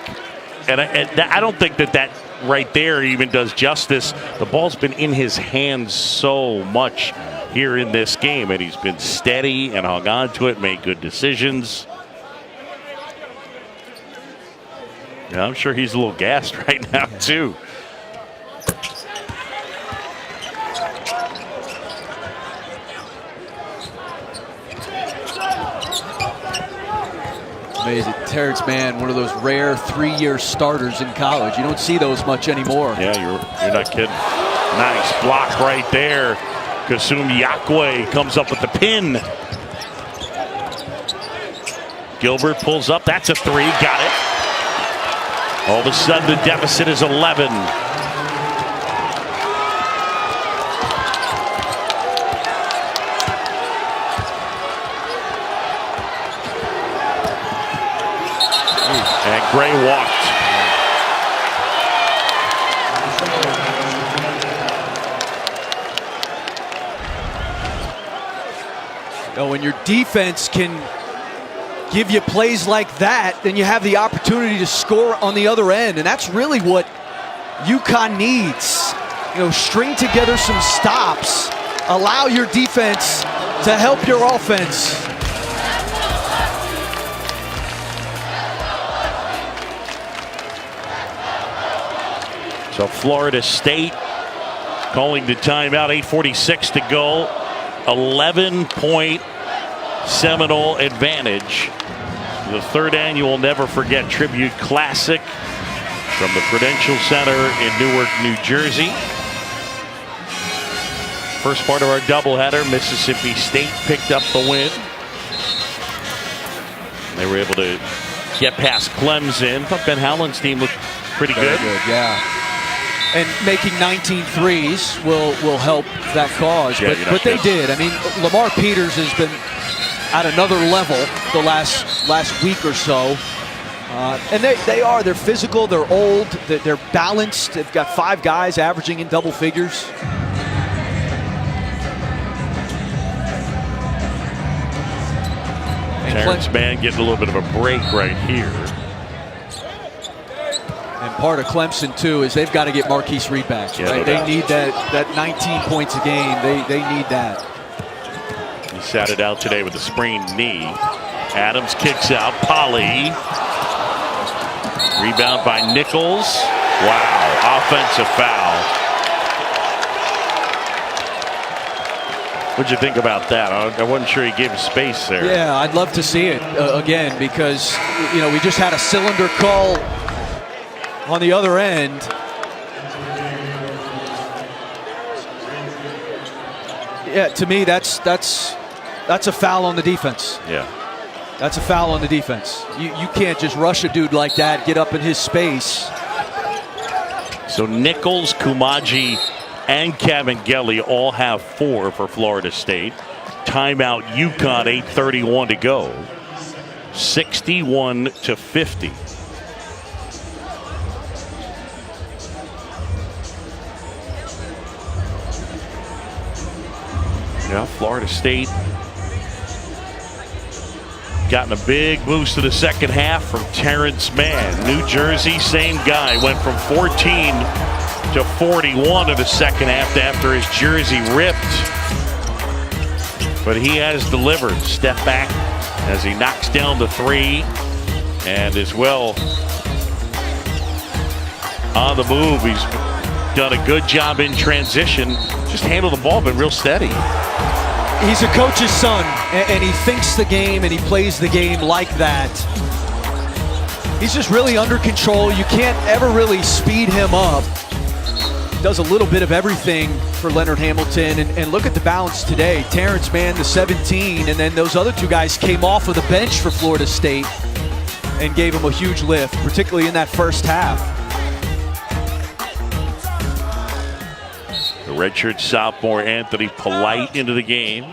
And I don't think that right there even does justice. The ball's been in his hands so much here in this game, and he's been steady and hung on to it, made good decisions. Yeah, I'm sure he's a little gassed right now, too. Amazing. Terrence Mann, one of those rare 3-year starters in college. You don't see those much anymore. Yeah, you're not kidding. Nice block right there. Kasum Yakwe comes up with the pin. Gilbert pulls up. That's a 3. Got it. All of a sudden, the deficit is 11. And Gray walked. When your defense can give you plays like that, then you have the opportunity to score on the other end. And that's really what UConn needs. String together some stops. Allow your defense to help your offense. So Florida State calling the timeout, 8:46 to go. 11-point Seminole advantage. The third annual Never Forget Tribute Classic from the Prudential Center in Newark, New Jersey. First part of our doubleheader, Mississippi State picked up the win. They were able to get past Clemson. I thought Ben Howland's team looked pretty good. Yeah. And making 19 threes will help that cause. Yeah, but they did. I mean, Lamar Peters has been at another level the last week or so. And they're physical, they're old, they're balanced. They've got 5 guys averaging in double figures. Terrence Mann getting a little bit of a break right here. And part of Clemson, too, is they've got to get Marquise Reed back. Yeah, right? They need that 19 points a game. They need that. He sat it out today with a sprained knee. Adams kicks out. Polly. Rebound by Nichols. Wow. Offensive foul. What'd you think about that? I wasn't sure he gave him space there. Yeah, I'd love to see it again because, we just had a cylinder call on the other end. Yeah, to me, that's a foul on the defense. Yeah. That's a foul on the defense. You can't just rush a dude like that, get up in his space. So Nichols, Kumaji, and Cavangeli all have 4 for Florida State. Timeout UConn, 8:31 to go. 61-50. Yeah, Florida State gotten a big boost to the second half from Terrence Mann. New Jersey, same guy, went from 14 to 41 in the second half after his jersey ripped. But he has delivered. Step back as he knocks down the 3, and as well on the move. He's done a good job in transition. Just handled the ball, been real steady. He's a coach's son, and he thinks the game and he plays the game like that. He's just really under control. You can't ever really speed him up. Does a little bit of everything for Leonard Hamilton, and look at the balance today. Terrence Mann, the 17, and then those other 2 guys came off of the bench for Florida State and gave him a huge lift, particularly in that first half. The redshirt sophomore Anthony Polite into the game.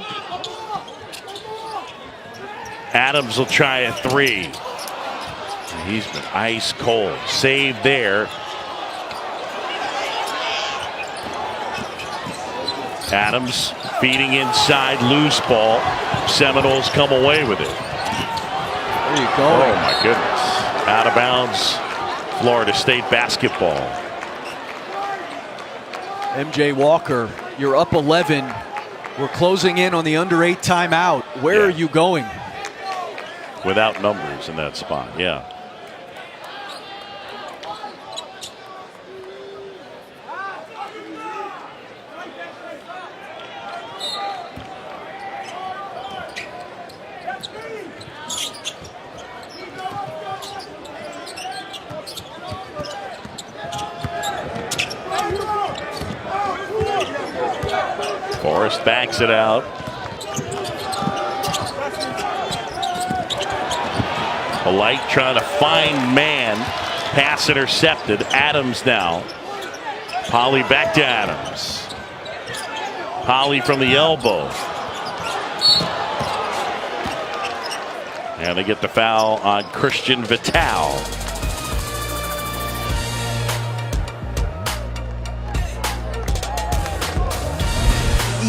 Adams will try a 3. He's been ice cold. Save there. Adams feeding inside, loose ball. Seminoles come away with it. There you go. Oh my goodness. Out of bounds. Florida State basketball. MJ Walker, you're up 11. We're closing in on the under 8 timeout. Where are you going? Without numbers in that spot, yeah. Forrest backs it out. Polite trying to find man. Pass intercepted. Adams now. Polly back to Adams. Polly from the elbow. And they get the foul on Christian Vital.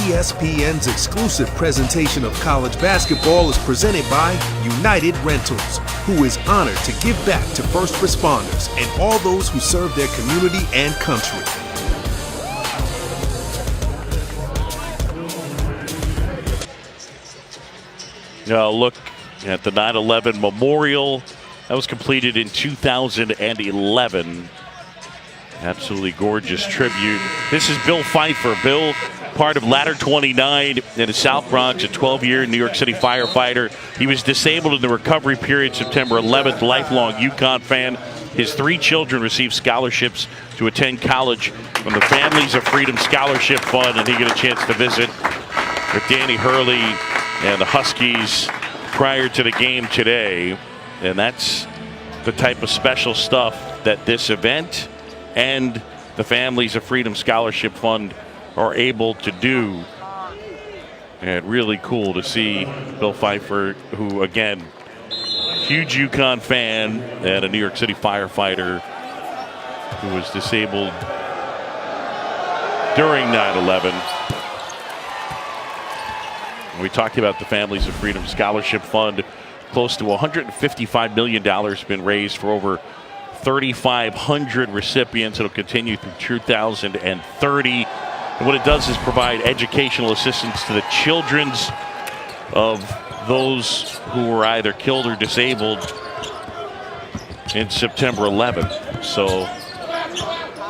ESPN's exclusive presentation of college basketball is presented by United Rentals, who is honored to give back to first responders and all those who serve their community and country. Now look at the 9/11 memorial. That was completed in 2011. Absolutely gorgeous tribute. This is Bill Pfeiffer. Bill, part of Ladder 29 in the South Bronx, a 12-year New York City firefighter. He was disabled in the recovery period September 11th, lifelong UConn fan. His 3 children received scholarships to attend college from the Families of Freedom Scholarship Fund, and he got a chance to visit with Danny Hurley and the Huskies prior to the game today. And that's the type of special stuff that this event and the Families of Freedom Scholarship Fund are able to do. And really cool to see Bill Pfeiffer, who again, huge UConn fan and a New York City firefighter who was disabled during 9/11. We talked about the Families of Freedom Scholarship Fund. Close to $155 million been raised for over 3,500 recipients. It'll continue through 2030. And what it does is provide educational assistance to the children of those who were either killed or disabled in September 11th. So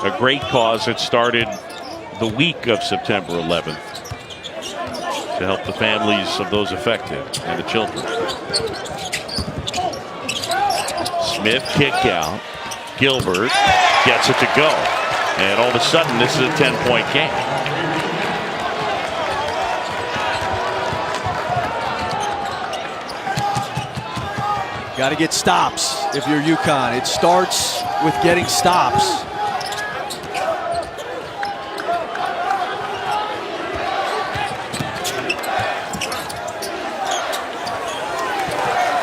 a great cause that started the week of September 11th to help the families of those affected and the children. Smith kick out. Gilbert gets it to go. And all of a sudden, this is a 10-point game. Got to get stops if you're UConn. It starts with getting stops.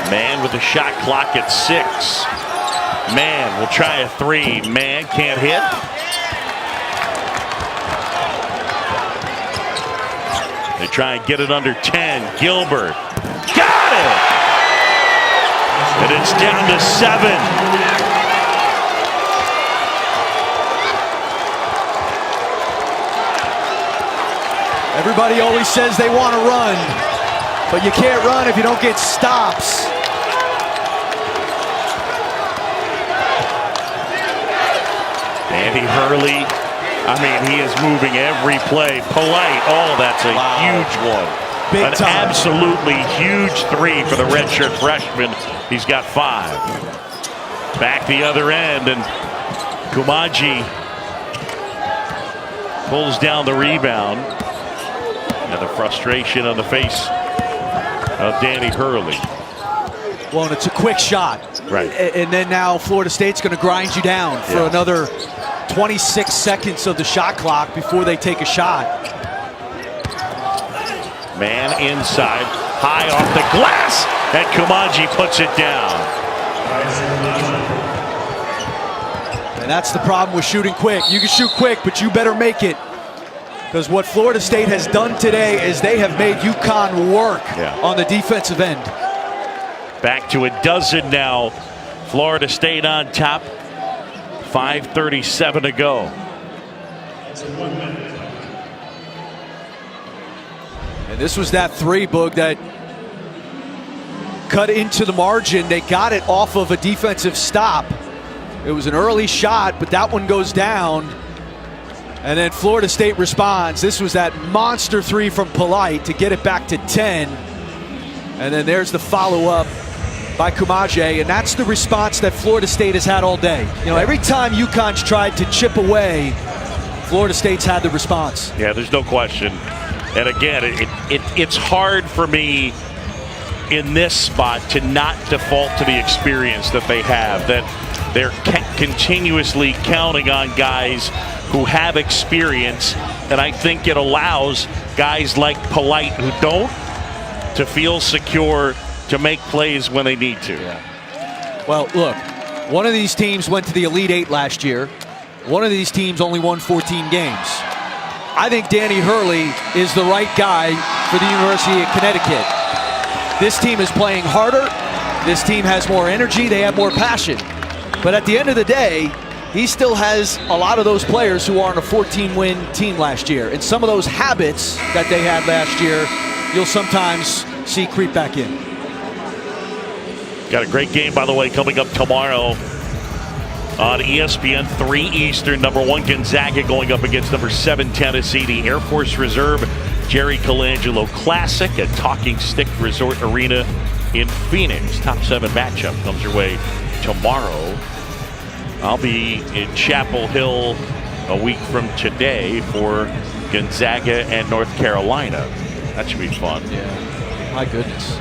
Man with the shot clock at 6. Man will try a 3. Man can't hit. They try and get it under 10. Gilbert got it. And it's down to 7. Everybody always says they want to run, but you can't run if you don't get stops. Andy Hurley, I mean, he is moving every play. Polite, oh, that's a huge one. Big An time. absolutely huge 3 for the redshirt freshman. He's got 5. Back the other end, and Kumaji pulls down the rebound. And the frustration on the face of Danny Hurley. Well, and it's a quick shot. Right. And then now Florida State's going to grind you down for another 26 seconds of the shot clock before they take a shot. Man inside, high off the glass, and Kumaji puts it down. that's the problem with shooting quick. You can shoot quick, but you better make it. Because what Florida State has done today is they have made UConn work on the defensive end. Back to a dozen now. Florida State on top. 5:37 to go. And this was that three, Boog, that cut into the margin. They got it off of a defensive stop. It was an early shot, but that one goes down. And then Florida State responds. This was that monster three from Polite to get it back to 10. And then there's the follow-up by Kumaje, and that's the response that Florida State has had all day. You know, every time UConn's tried to chip away, Florida State's had the response. Yeah, there's no question. And again, it's hard for me in this spot to not default to the experience that they have, that they're continuously counting on guys who have experience, and I think it allows guys like Polite who don't to feel secure to make plays when they need to. Yeah. Well, look, one of these teams went to the Elite Eight last year. One of these teams only won 14 games. I think Danny Hurley is the right guy for the University of Connecticut. This team is playing harder. This team has more energy. They have more passion. But at the end of the day, he still has a lot of those players who are on a 14-win team last year. And some of those habits that they had last year, you'll sometimes see creep back in. Got a great game, by the way, coming up tomorrow on ESPN 3 Eastern. Number 1 Gonzaga going up against number 7 Tennessee. The Air Force Reserve Jerry Colangelo Classic at Talking Stick Resort Arena in Phoenix. Top 7 matchup comes your way tomorrow. I'll be in Chapel Hill a week from today for Gonzaga and North Carolina. That should be fun. Yeah, my goodness.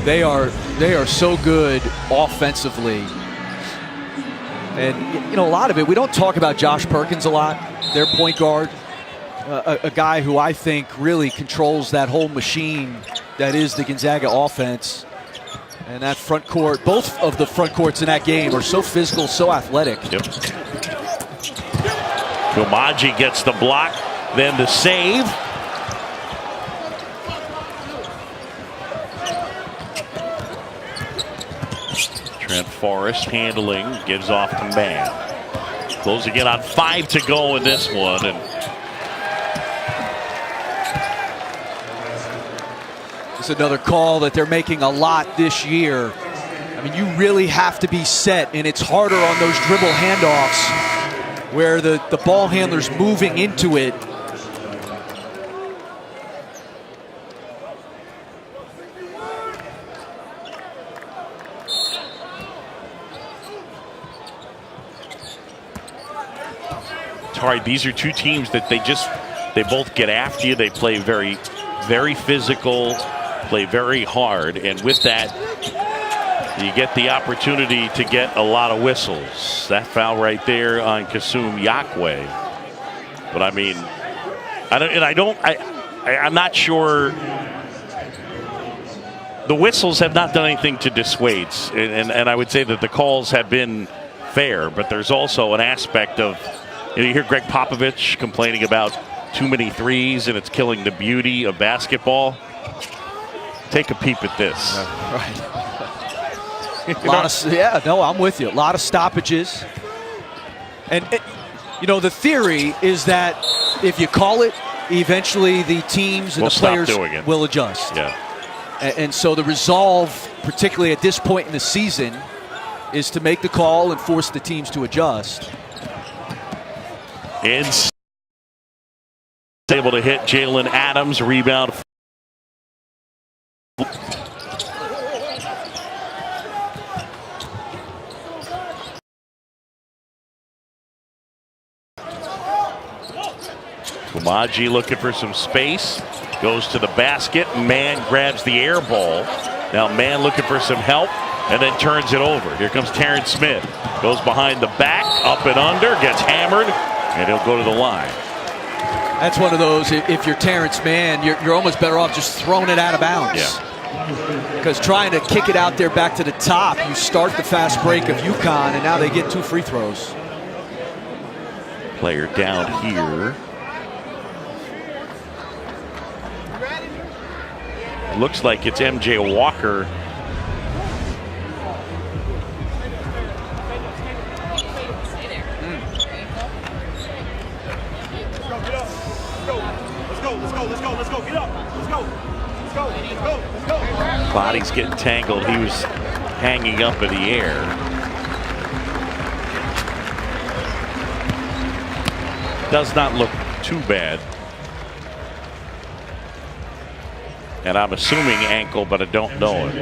They are so good offensively. And, you know, a lot of it, we don't talk about Josh Perkins a lot, their point guard. A guy who I think really controls that whole machine that is the Gonzaga offense. And that front court, both of the front courts in that game are so physical, so athletic. Yep. Kumaje gets the block, then the save. Trent Forrest handling, gives off to Mann. Closing in on 5 to go in this one. And it's another call that they're making a lot this year. I mean, you really have to be set, and it's harder on those dribble handoffs where the ball handler's moving into it. Hard. These are two teams that they both get after you. They play very, very physical, play very hard, and with that, you get the opportunity to get a lot of whistles. That foul right there on Kasum Yakwe. But I mean, I'm not sure. The whistles have not done anything to dissuade, and I would say that the calls have been fair. But there's also an aspect of, you hear Greg Popovich complaining about too many threes and it's killing the beauty of basketball. Take a peep at this. Right. I'm with you. A lot of stoppages. And, you know, the theory is that if you call it, eventually the teams and the players will adjust. Yeah. And so the resolve, particularly at this point in the season, is to make the call and force the teams to adjust. Able to hit Jalen Adams, rebound. Kumaje looking for some space, goes to the basket. Mann grabs the air ball. Now Mann looking for some help and then turns it over. Here comes Terrence Smith, goes behind the back, up and under, gets hammered, and he'll go to the line. That's one of those, if you're Terrence Mann, you're almost better off just throwing it out of bounds. Yeah. Because trying to kick it out there back to the top, you start the fast break of UConn, and now they get 2 free throws. Player down here. Looks like it's MJ Walker. Body's getting tangled. He was hanging up in the air. Does not look too bad. And I'm assuming ankle, but I don't know it.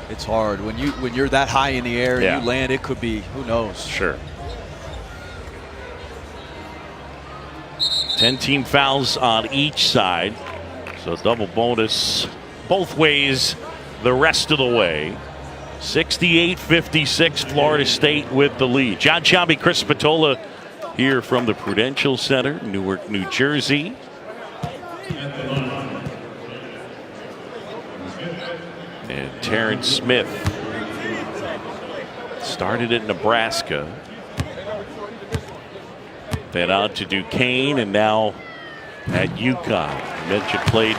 It's hard when you're that high in the air and Yeah. you land. It could be, who knows. Sure. 10 team fouls on each side. So double bonus both ways the rest of the way. 68-56, Florida State with the lead. John Sciambi, Chris Spatola here from the Prudential Center, Newark, New Jersey. And Terrence Smith started at Nebraska. Then on to Duquesne, and now at UConn. Mentioned played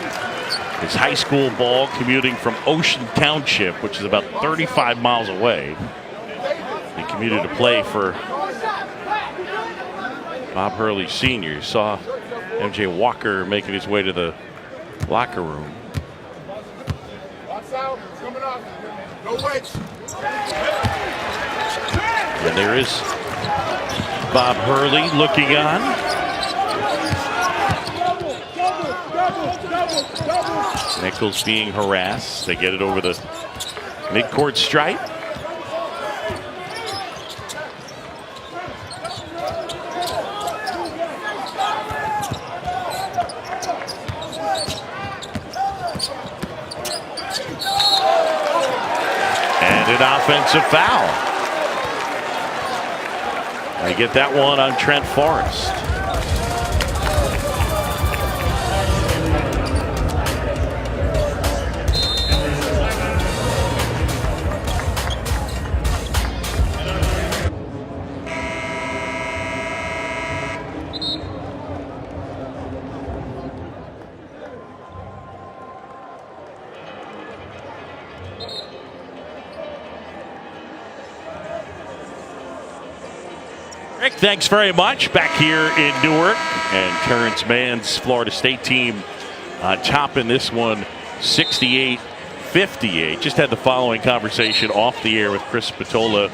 his high school ball commuting from Ocean Township, which is about 35 miles away. He commuted to play for Bob Hurley Sr. You saw MJ Walker making his way to the locker room. And there is Bob Hurley looking on. Nichols being harassed. They get it over the midcourt stripe. And an offensive foul. I get that one on Trent Forrest. Rick, thanks very much. Back here in Newark, and Terrence Mann's Florida State team on top in this one, 68-58. Just had the following conversation off the air with Chris Spatola.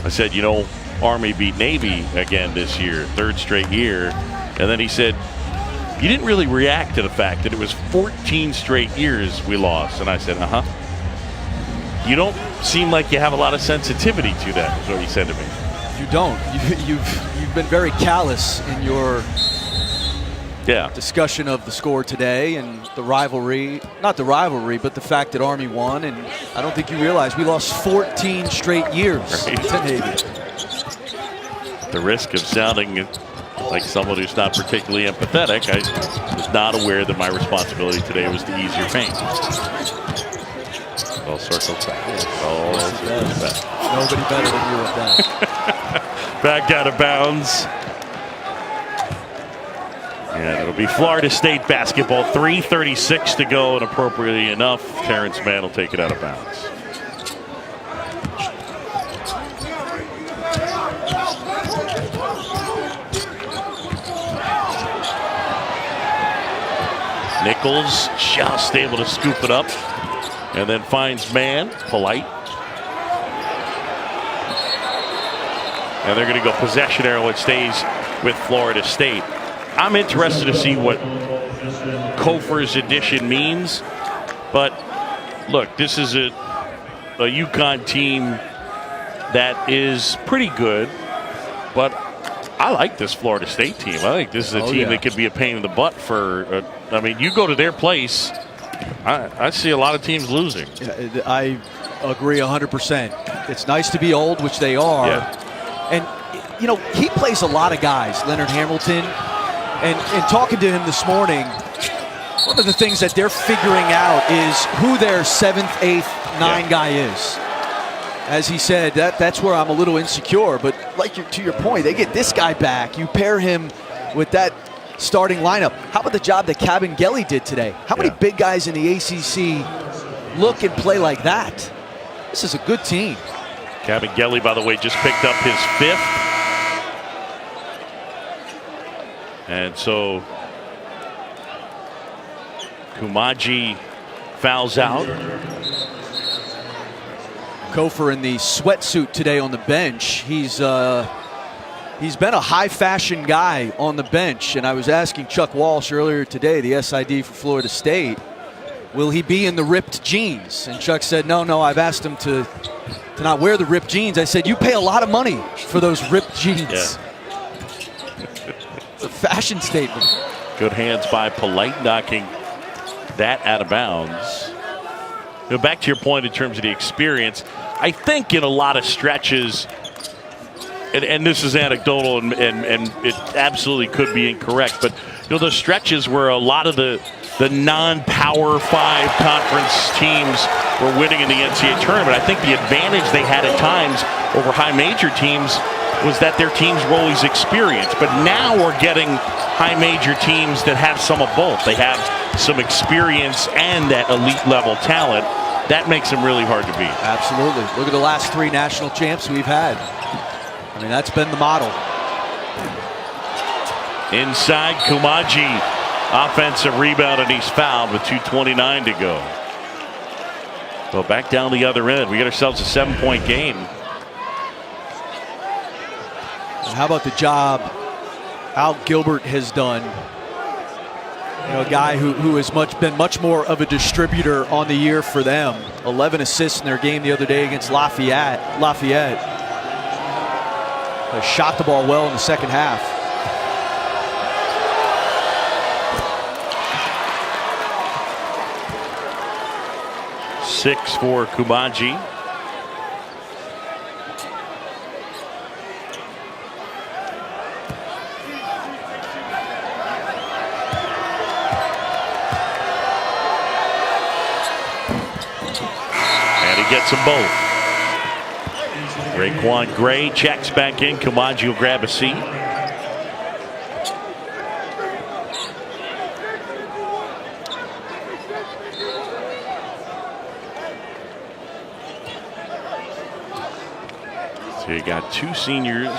I said, you know, Army beat Navy again this year, 3rd straight year. And then he said, you didn't really react to the fact that it was 14 straight years we lost. And I said, you don't seem like you have a lot of sensitivity to that, is what he said to me. You don't. You've been very callous in your discussion of the score today and the rivalry. Not the rivalry, but the fact that Army won. And I don't think you realize we lost 14 straight years to Navy. The risk of sounding like someone who's not particularly empathetic, I was not aware that my responsibility today was to ease your pain. All circles back. Nobody better than you at that. Back out of bounds. And it'll be Florida State basketball. 3:36 to go, and appropriately enough, Terrence Mann will take it out of bounds. Nichols just able to scoop it up, and then finds Mann, polite. And they're going to go possession arrow. It stays with Florida State. I'm interested to see what Kofor's addition means. But look, this is a UConn team that is pretty good. But I like this Florida State team. I think this is a team that could be a pain in the butt for. I mean, you go to their place, I see a lot of teams losing. I agree 100%. It's nice to be old, which they are. Yeah. And, you know, he plays a lot of guys, Leonard Hamilton. And talking to him this morning, One of the things that they're figuring out is who their 7th, 8th, 9 guy is. As he said, that's where I'm a little insecure. But to your point, they get this guy back. You pair him with that starting lineup. How about the job that Kabengele did today? How many big guys in the ACC look and play like that? This is a good team. Kabengele, by the way, just picked up his 5th. And so Kumaji fouls out. Kofor in the sweatsuit today on the bench. He's been a high fashion guy on the bench, and I was asking Chuck Walsh earlier today, the SID for Florida State, will he be in the ripped jeans? And Chuck said, no, I've asked him to not wear the ripped jeans. I said, you pay a lot of money for those ripped jeans. Yeah. It's a fashion statement. Good hands by Polite, knocking that out of bounds. Back to your point in terms of the experience, I think in a lot of stretches, and this is anecdotal and it absolutely could be incorrect, but those stretches where a lot of the non-Power 5 conference teams were winning in the NCAA tournament, I think the advantage they had at times over high major teams was that their teams were always experienced. But now we're getting high major teams that have some of both. They have some experience and that elite level talent. That makes them really hard to beat. Absolutely. Look at the last 3 national champs we've had. I mean, that's been the model. Inside, Kumaji, offensive rebound, and he's fouled with 2:29 to go. Well, back down the other end. We get ourselves a 7-point game. And how about the job Al Gilbert has done? A guy who has been much more of a distributor on the year for them. 11 assists in their game the other day against Lafayette. Shot the ball well in the second half. Six for Kumaji. Gets them both. Raekwon Gray checks back in. Kumaji will grab a seat. So you got 2 seniors,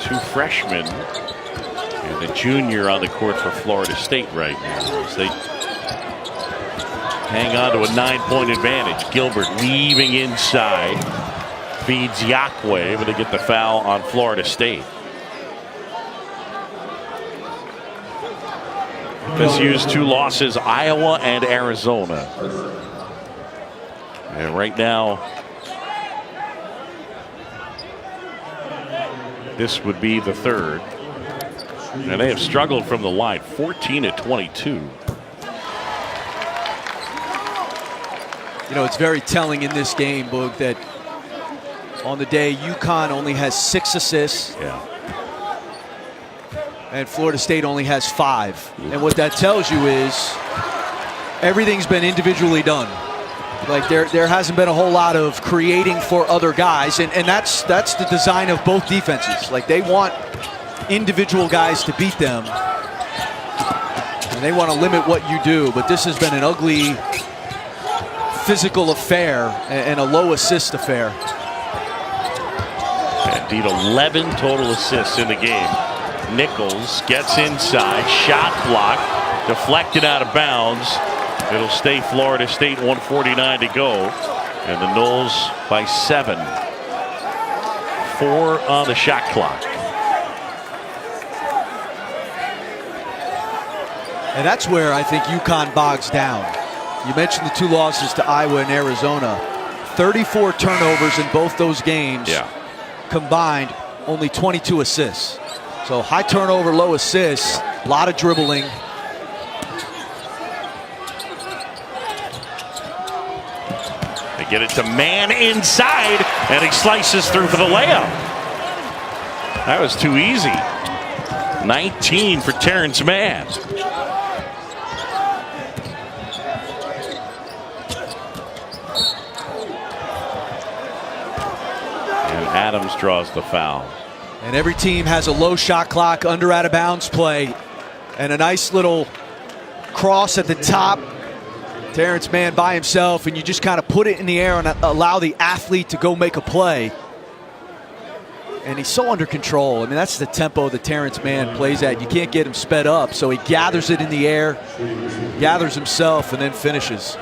2 freshmen, and a junior on the court for Florida State right now. As they hang on to a 9-point advantage. Gilbert weaving inside. Feeds Yakwe, but they get the foul on Florida State. FSU's 2 losses, Iowa and Arizona. And right now, this would be the 3rd. And they have struggled from the line, 14-22. It's very telling in this game, Boog, that on the day UConn only has 6 assists. Yeah. And Florida State only has 5. And what that tells you is everything's been individually done. Like there hasn't been a whole lot of creating for other guys, and that's the design of both defenses. Like they want individual guys to beat them, and they want to limit what you do. But this has been an ugly physical affair and a low assist affair. Indeed, 11 total assists in the game. Nichols gets inside, shot block, deflected out of bounds. It'll stay Florida State, 1:49 to go, and the Noles by 7. 4 on the shot clock. And that's where I think UConn bogs down. You mentioned the 2 losses to Iowa and Arizona. 34 turnovers in both those games. Yeah. Combined, only 22 assists. So high turnover, low assists, a lot of dribbling. They get it to Man inside, and he slices through for the layup. That was too easy. 19 for Terrence Mann. And Adams draws the foul. And every team has a low shot clock, under out of bounds play, and a nice little cross at the top. Terrence Mann by himself, and you just kind of put it in the air and allow the athlete to go make a play. And he's so under control. I mean, that's the tempo that Terrence Mann plays at. You can't get him sped up, so he gathers it in the air, gathers himself, and then finishes.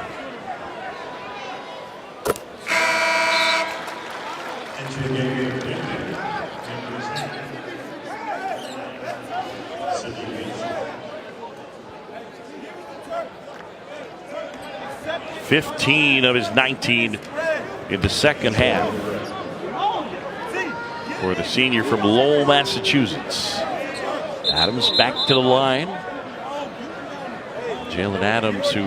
(15 of his 19 in the second half for the senior from Lowell, Massachusetts. Adams back to the line. Jalen Adams, who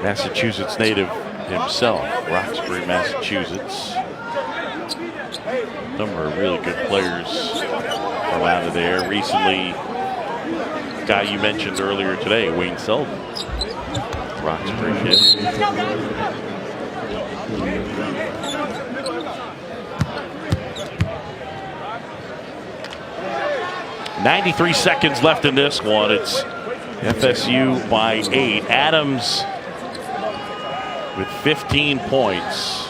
Massachusetts native himself, Roxbury, Massachusetts. Some are really good players from out of there. Recently, the guy you mentioned earlier today, Wayne Selden. Roxbury kid. .93 seconds left in this one. It's FSU by 8. Adams with 15 points.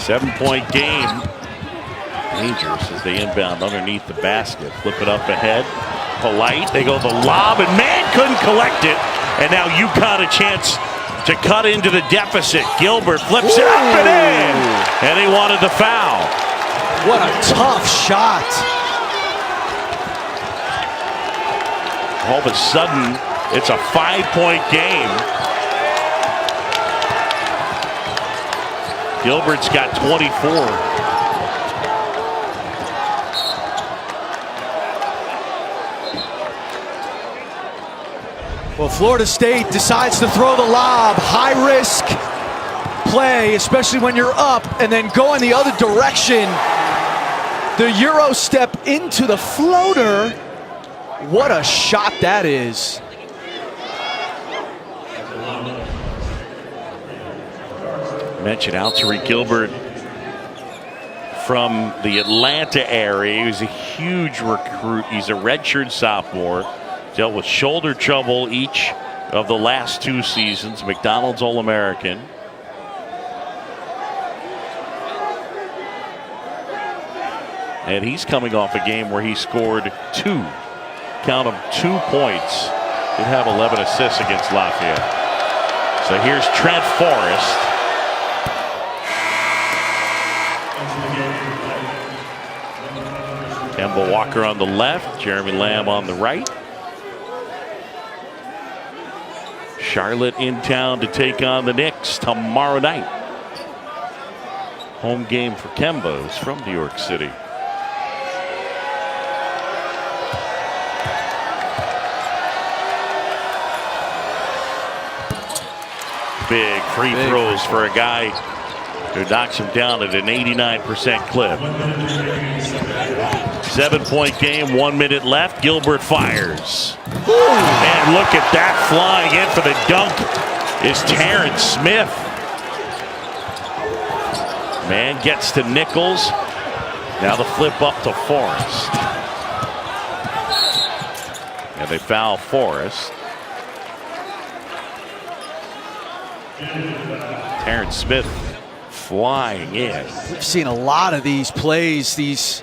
Seven-point game. Dangerous as they inbound underneath the basket. Flip it up ahead. Polite. They go the lob, and Mann couldn't collect it. And now UConn a chance to cut into the deficit. Gilbert flips it up and in. And they wanted the foul. What a tough shot. All of a sudden, it's a 5-point game. Gilbert's got 24. Well, Florida State decides to throw the lob. High risk play, especially when you're up, and then go in the other direction. The Euro step into the floater. What a shot that is. Mentioned Altuve Gilbert from the Atlanta area. He was a huge recruit. He's a redshirt sophomore. Dealt with shoulder trouble each of the last 2 seasons. McDonald's All-American. And he's coming off a game where he scored 2. Count them 2 points. Did have 11 assists against Lafayette. So here's Trent Forrest. Kemba Walker on the left, Jeremy Lamb on the right. Charlotte in town to take on the Knicks tomorrow night. Home game for Kemba, who's from New York City. Big free throws for a guy who knocks him down at an 89% clip. 7-point game, 1 minute left. Gilbert fires. And look at that, flying in for the dunk is Terrence Smith. Man gets to Nichols. Now the flip up to Forrest. And they foul Forrest. Terrence Smith flying in. We've seen a lot of these plays, these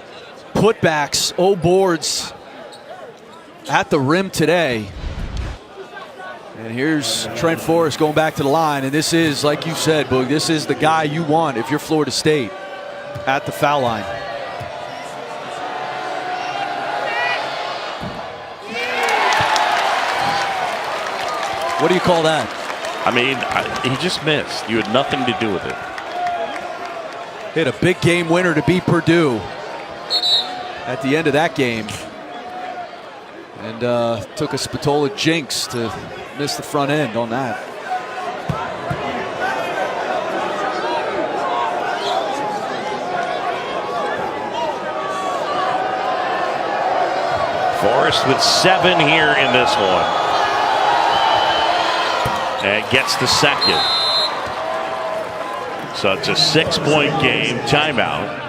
putbacks, boards at the rim today. And here's Trent Forrest going back to the line. And this is, like you said, Boog, this is the guy you want if you're Florida State at the foul line. What do you call that? I mean, he just missed. You had nothing to do with it. Hit a big game winner to beat Purdue at the end of that game. And took a Spatola jinx to miss the front end on that. Forrest with 7 here in this one. And gets the second. So it's a 6-point game. Timeout.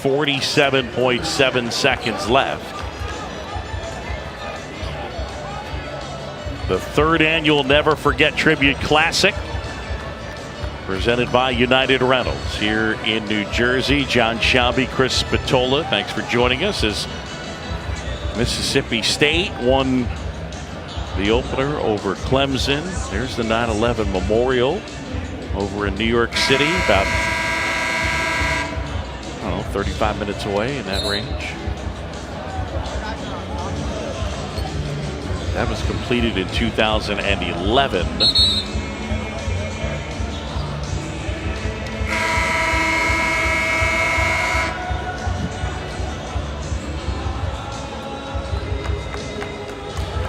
47.7 seconds left. The 3rd annual Never Forget Tribute Classic, presented by United Rentals here in New Jersey. John Shelby, Chris Spatola, thanks for joining us as Mississippi State won the opener over Clemson. There's the 9/11 Memorial over in New York City, about 35 minutes away in that range. That was completed in 2011.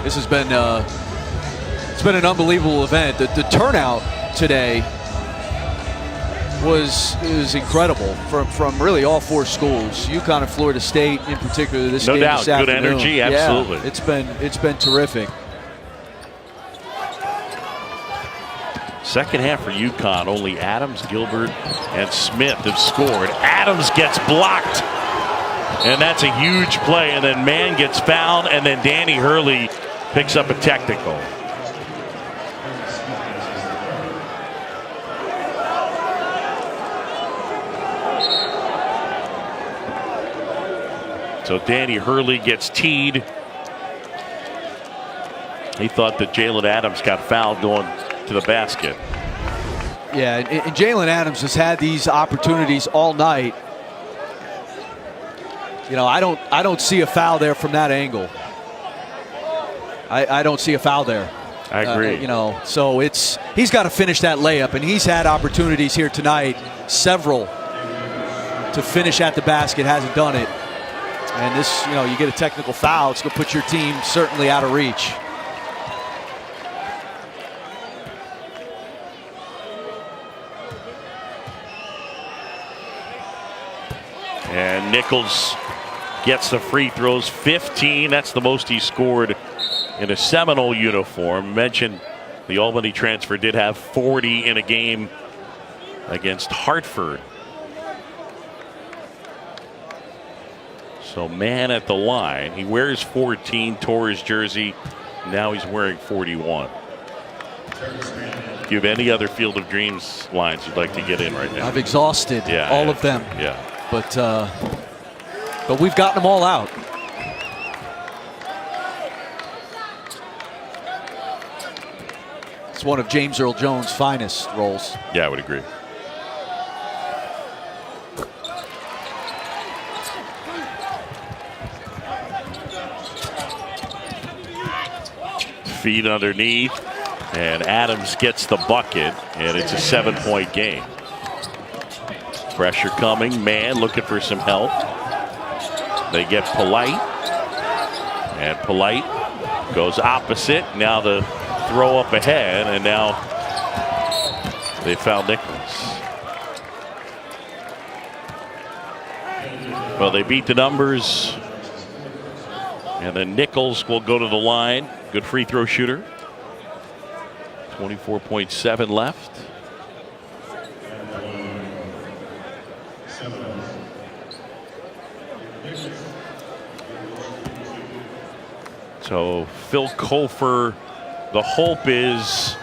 This has been it's been an unbelievable event. The turnout today was incredible from really all 4 schools. UConn and Florida State in particular. This no game doubt, this good afternoon. energy, absolutely. Yeah, it's been terrific. Second half for UConn, only Adams, Gilbert, and Smith have scored. Adams gets blocked, and that's a huge play. And then Mann gets fouled, and then Danny Hurley picks up a technical. So Danny Hurley gets teed. He thought that Jalen Adams got fouled going to the basket. Yeah, and Jalen Adams has had these opportunities all night. You know, I don't see a foul there from that angle. I don't see a foul there. I agree. You know, so he's got to finish that layup, and he's had opportunities here tonight, several, to finish at the basket, hasn't done it. And this, you know, you get a technical foul, it's going to put your team certainly out of reach. And Nichols gets the free throws, 15. That's the most he scored in a Seminole uniform. Mentioned the Albany transfer did have 40 in a game against Hartford. So Mann at the line. He wears 14, tore his jersey. Now he's wearing 41. Do you have any other Field of Dreams lines you'd like to get in right now? I've exhausted all of them. Yeah. But we've gotten them all out. It's one of James Earl Jones' finest roles. Yeah, I would agree. Feet underneath, and Adams gets the bucket, and it's a 7-point game. Pressure coming, Mann looking for some help. They get Polite, and Polite goes opposite. Now the throw up ahead, and now they foul Nichols. Well, they beat the numbers, and then Nichols will go to the line. Good free throw shooter. 24.7 left. So Phil Kofer, the hope is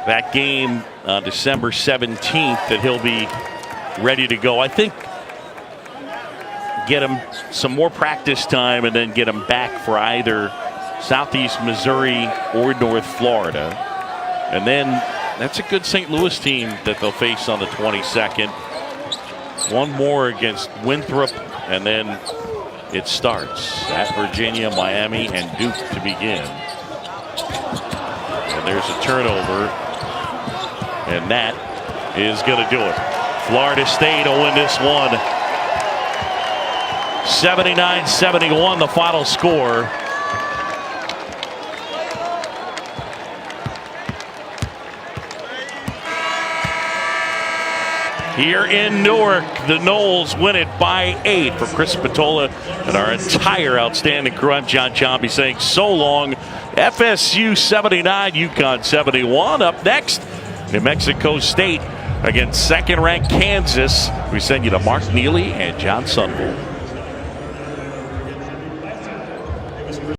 that game on December 17th that he'll be ready to go. I think get him some more practice time and then get him back for either Southeast Missouri or North Florida. And then that's a good St. Louis team that they'll face on the 22nd. One more against Winthrop, and then it starts at Virginia, Miami, and Duke to begin. And there's a turnover, and that is going to do it. Florida State will win this one. 79-71 the final score. Here in Newark, the Noles win it by 8. For Chris Patola and our entire outstanding crew, I'm John Chombie saying so long. FSU 79, UConn 71. Up next, New Mexico State against second-ranked Kansas. We send you to Mark Neely and John Sunville.